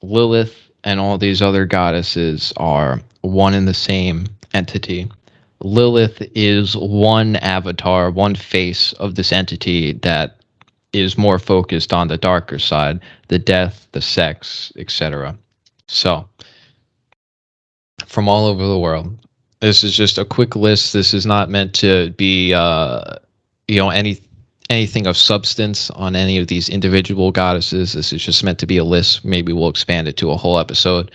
Lilith and all these other goddesses are one and the same entity. Lilith is one avatar, one face of this entity that is more focused on the darker side, the death, the sex, etc. So, from all over the world, this is just a quick list. This is not meant to be, anything of substance on any of these individual goddesses. This is just meant to be a list. Maybe we'll expand it to a whole episode.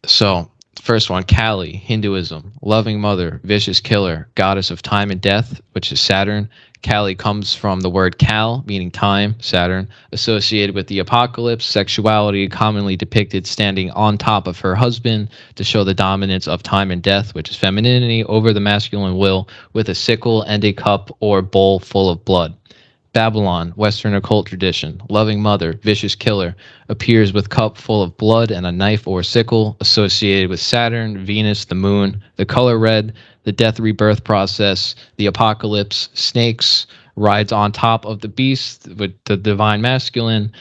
So, first one, Kali, Hinduism, loving mother, vicious killer, goddess of time and death, which is Saturn. Kali comes from the word Kal, meaning time, Saturn, associated with the apocalypse, sexuality, commonly depicted standing on top of her husband to show the dominance of time and death, which is femininity, over the masculine will, with a sickle and a cup or bowl full of blood. Babylon, Western occult tradition, loving mother, vicious killer, appears with cup full of blood and a knife or sickle, associated with Saturn, Venus, the moon, the color red, the death rebirth process, the apocalypse, snakes, rides on top of the beast with the divine masculine.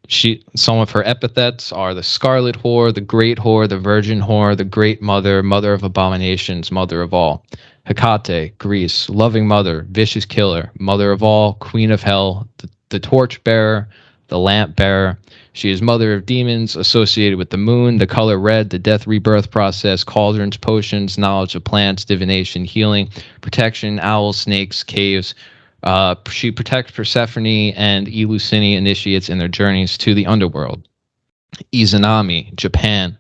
Some of her epithets are the scarlet whore, the great whore, the virgin whore, the great mother, mother of abominations, mother of all. Hecate, Greece, loving mother, vicious killer, mother of all, queen of hell, the torch bearer, the lamp bearer. She is mother of demons, associated with the moon, the color red, the death rebirth process, cauldrons, potions, knowledge of plants, divination, healing, protection, owls, snakes, caves. She protects Persephone and Eleusine initiates in their journeys to the underworld. Izanami, Japan,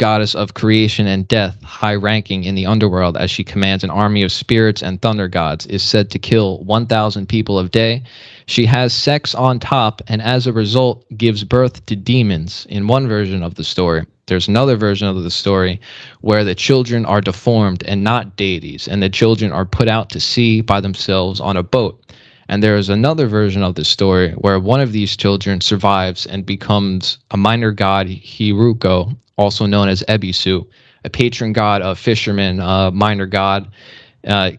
goddess of creation and death, high ranking in the underworld as she commands an army of spirits and thunder gods, is said to kill 1,000 people a day. She has sex on top and as a result gives birth to demons in one version of the story. There's another version of the story where the children are deformed and not deities, and the children are put out to sea by themselves on a boat. And there is another version of the story where one of these children survives and becomes a minor god, Hiruko, also known as Ebisu, a patron god of fishermen, a minor god.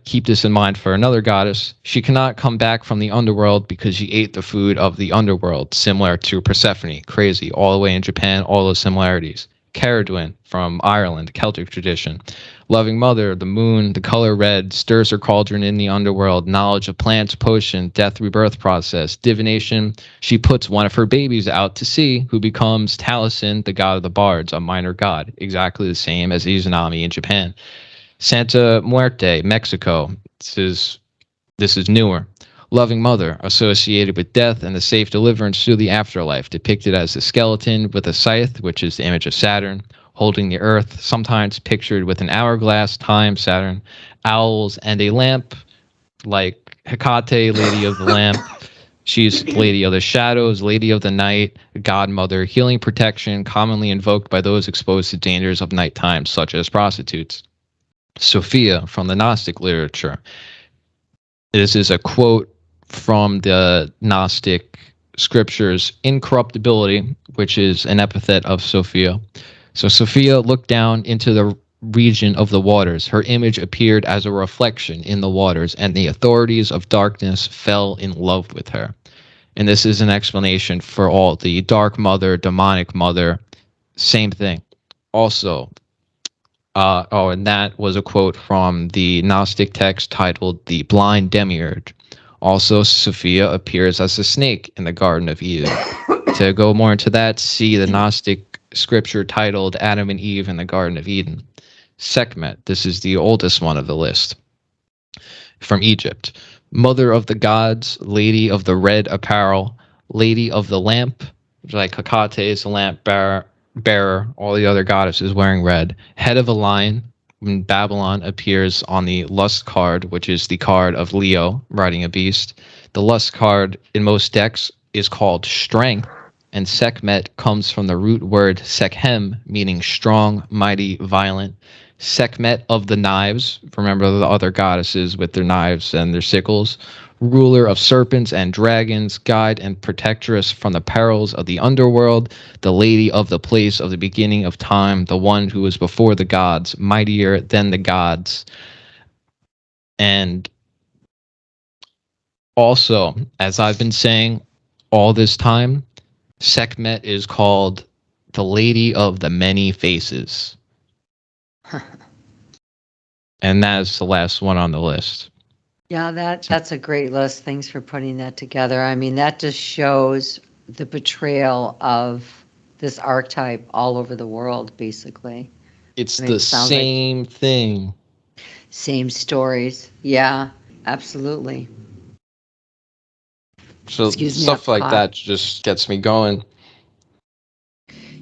Keep this in mind for another goddess. She cannot come back from the underworld because she ate the food of the underworld, similar to Persephone. Crazy. All the way in Japan, all those similarities. Caradwyn from Ireland, Celtic tradition. Loving Mother, the moon, the color red, stirs her cauldron in the underworld, knowledge of plants, potion, death, rebirth process, divination. She puts one of her babies out to sea, who becomes Taliesin, the god of the bards, a minor god, exactly the same as Izanami in Japan. Santa Muerte, Mexico. This is newer. Loving Mother, associated with death and the safe deliverance through the afterlife, depicted as a skeleton with a scythe, which is the image of Saturn, holding the earth, sometimes pictured with an hourglass, time, Saturn, owls, and a lamp, like Hecate, Lady of the Lamp. She's Lady of the Shadows, Lady of the Night, Godmother, healing protection, commonly invoked by those exposed to dangers of nighttime, such as prostitutes. Sophia from the Gnostic literature. This is a quote from the Gnostic scriptures, incorruptibility, which is an epithet of Sophia. So Sophia looked down into the region of the waters. Her image appeared as a reflection in the waters, and the authorities of darkness fell in love with her. And this is an explanation for all the dark mother, demonic mother, same thing. Also, and that was a quote from the Gnostic text titled The Blind Demiurge. Also, Sophia appears as a snake in the Garden of Eden. To go more into that, see the Gnostic scripture titled Adam and Eve in the Garden of Eden. Sekhmet, this is the oldest one of the list, from Egypt. Mother of the gods, lady of the red apparel, lady of the lamp, like Hecate is the lamp bearer, all the other goddesses wearing red. Head of a lion, when Babylon appears on the lust card, which is the card of Leo riding a beast. The lust card in most decks is called strength, and Sekhmet comes from the root word sekhem, meaning strong, mighty, violent. Sekhmet of the knives, remember the other goddesses with their knives and their sickles, ruler of serpents and dragons, guide and protectress from the perils of the underworld, the lady of the place of the beginning of time, the one who was before the gods, mightier than the gods. And also, as I've been saying all this time, Sekhmet is called the Lady of the Many Faces. And that's the last one on the list. Yeah, that's a great list. Thanks for putting that together. I mean, that just shows the portrayal of this archetype all over the world, basically. It's I mean, the it sounds like same thing. same stories. Yeah, absolutely. So Excuse me, stuff I've like coughed. that just gets me going.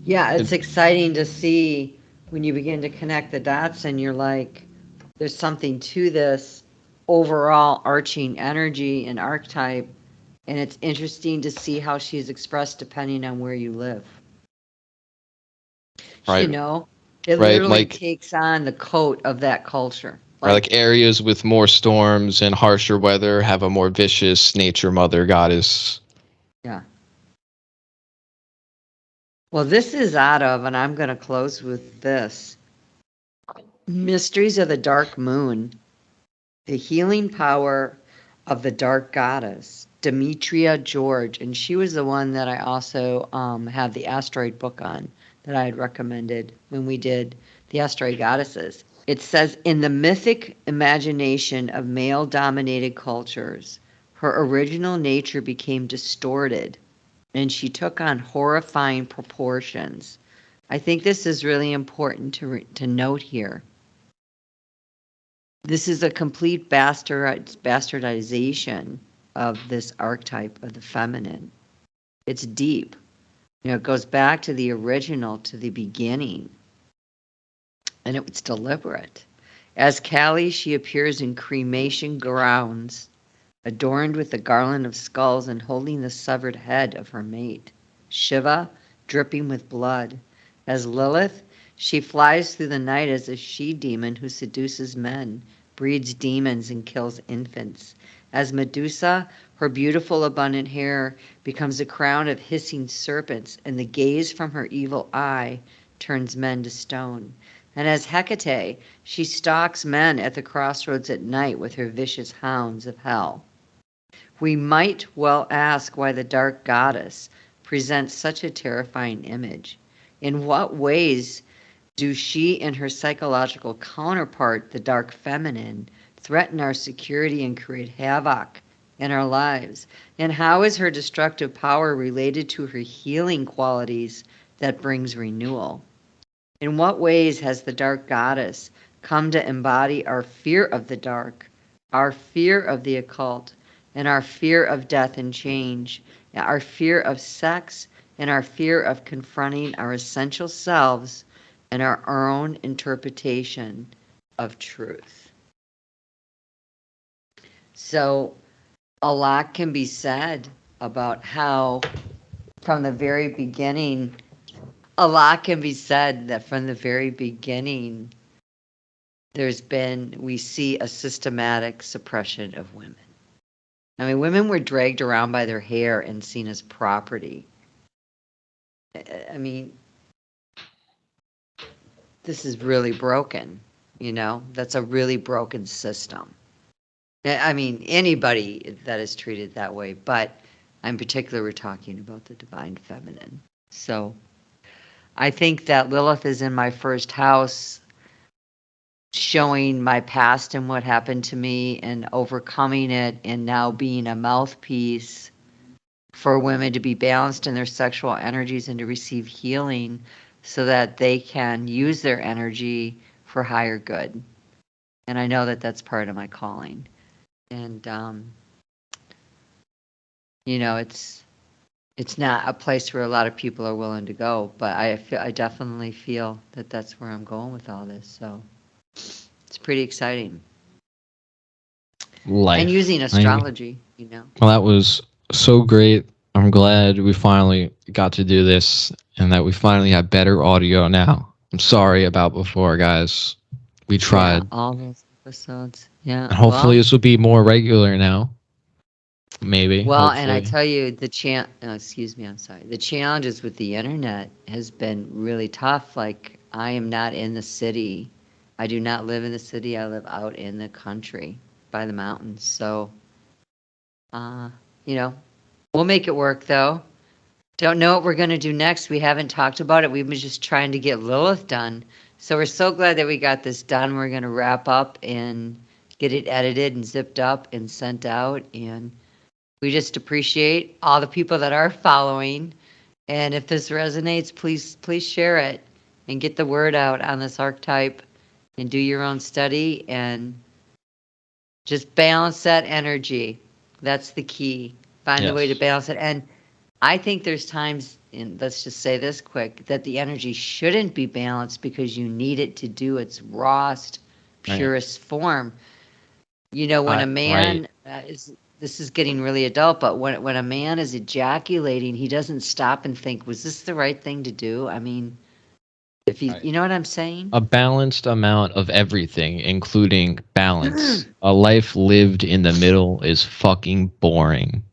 Yeah, it's exciting to see when you begin to connect the dots and you're like, there's something to this overall arching energy and archetype. And it's interesting to see how she's expressed depending on where you live. You Right. know, it Right. literally Like takes on the coat of that culture. right, like areas with more storms and harsher weather have a more vicious nature mother goddess. Yeah. Well, this is out of, and I'm going to close with this Mysteries of the Dark Moon, the healing power of the dark goddess, Demetria George. And she was the one that I also had the asteroid book on that I had recommended when we did the asteroid goddesses. It says, in the mythic imagination of male dominated cultures, her original nature became distorted and she took on horrifying proportions. I think this is really important to note here. This is a complete bastardization of this archetype of the feminine. It's deep. You know, it goes back to the original, to the beginning. and it was deliberate. As Kali, she appears in cremation gowns, adorned with a garland of skulls and holding the severed head of her mate, Shiva, dripping with blood. As Lilith, she flies through the night as a she-demon who seduces men, breeds demons, and kills infants. As Medusa, her beautiful abundant hair becomes a crown of hissing serpents, and the gaze from her evil eye turns men to stone. And as Hecate, she stalks men at the crossroads at night with her vicious hounds of hell. We might well ask why the dark goddess presents such a terrifying image. In what ways do she and her psychological counterpart, the dark feminine, threaten our security and create havoc in our lives? And how is her destructive power related to her healing qualities that brings renewal? In what ways has the dark goddess come to embody our fear of the dark, our fear of the occult, and our fear of death and change, our fear of sex, and our fear of confronting our essential selves and our own interpretation of truth? So, a lot can be said about how, from the very beginning, a lot can be said that from the very beginning, we see a systematic suppression of women. I mean, women were dragged around by their hair and seen as property. I mean, this is really broken, that's a really broken system. I mean, anybody that is treated that way, but in particular, we're talking about the divine feminine. So I think that Lilith is in my first house, showing my past and what happened to me and overcoming it, and now being a mouthpiece for women to be balanced in their sexual energies and to receive healing so that they can use their energy for higher good. And I know that that's part of my calling. And, it's not a place where a lot of people are willing to go, but I definitely feel that that's where I'm going with all this. So it's pretty exciting. Life. And using astrology, Well, that was so great. I'm glad we finally got to do this and that we finally have better audio now. I'm sorry about before, guys. We tried. Yeah, all those episodes. Yeah. And hopefully this will be more regular now. Maybe. Well, hopefully. And I tell you, excuse me, I'm sorry. The challenges with the internet has been really tough. Like, I am not in the city. I do not live in the city. I live out in the country by the mountains. So, we'll make it work, though. Don't know what we're going to do next. We haven't talked about it. We've been just trying to get Lilith done. So we're so glad that we got this done. We're going to wrap up and get it edited and zipped up and sent out. And we just appreciate all the people that are following. And if this resonates, please share it and get the word out on this archetype and do your own study and just balance that energy. That's the key. Find the way to balance it. And I think there's times, and let's just say this quick, that the energy shouldn't be balanced because you need it to do its rawest, purest form. When a man this is getting really adult, but when a man is ejaculating, he doesn't stop and think, was this the right thing to do? I mean, if you know what I'm saying? A balanced amount of everything, including balance. A life lived in the middle is fucking boring.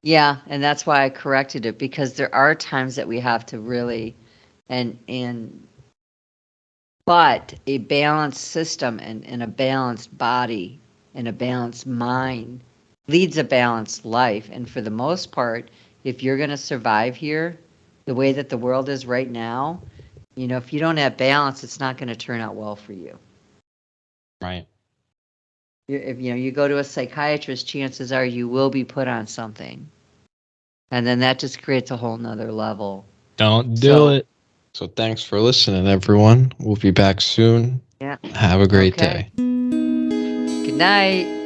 Yeah, and that's why I corrected it, because there are times that we have to really, but a balanced system and a balanced body and a balanced mind leads a balanced life. And for the most part, if you're going to survive here, the way that the world is right now, if you don't have balance, it's not going to turn out well for you. Right. If you go to a psychiatrist, chances are you will be put on something. And then that just creates a whole nother level. Don't do it. So thanks for listening, everyone. We'll be back soon. Yeah. Have a great day. Good night.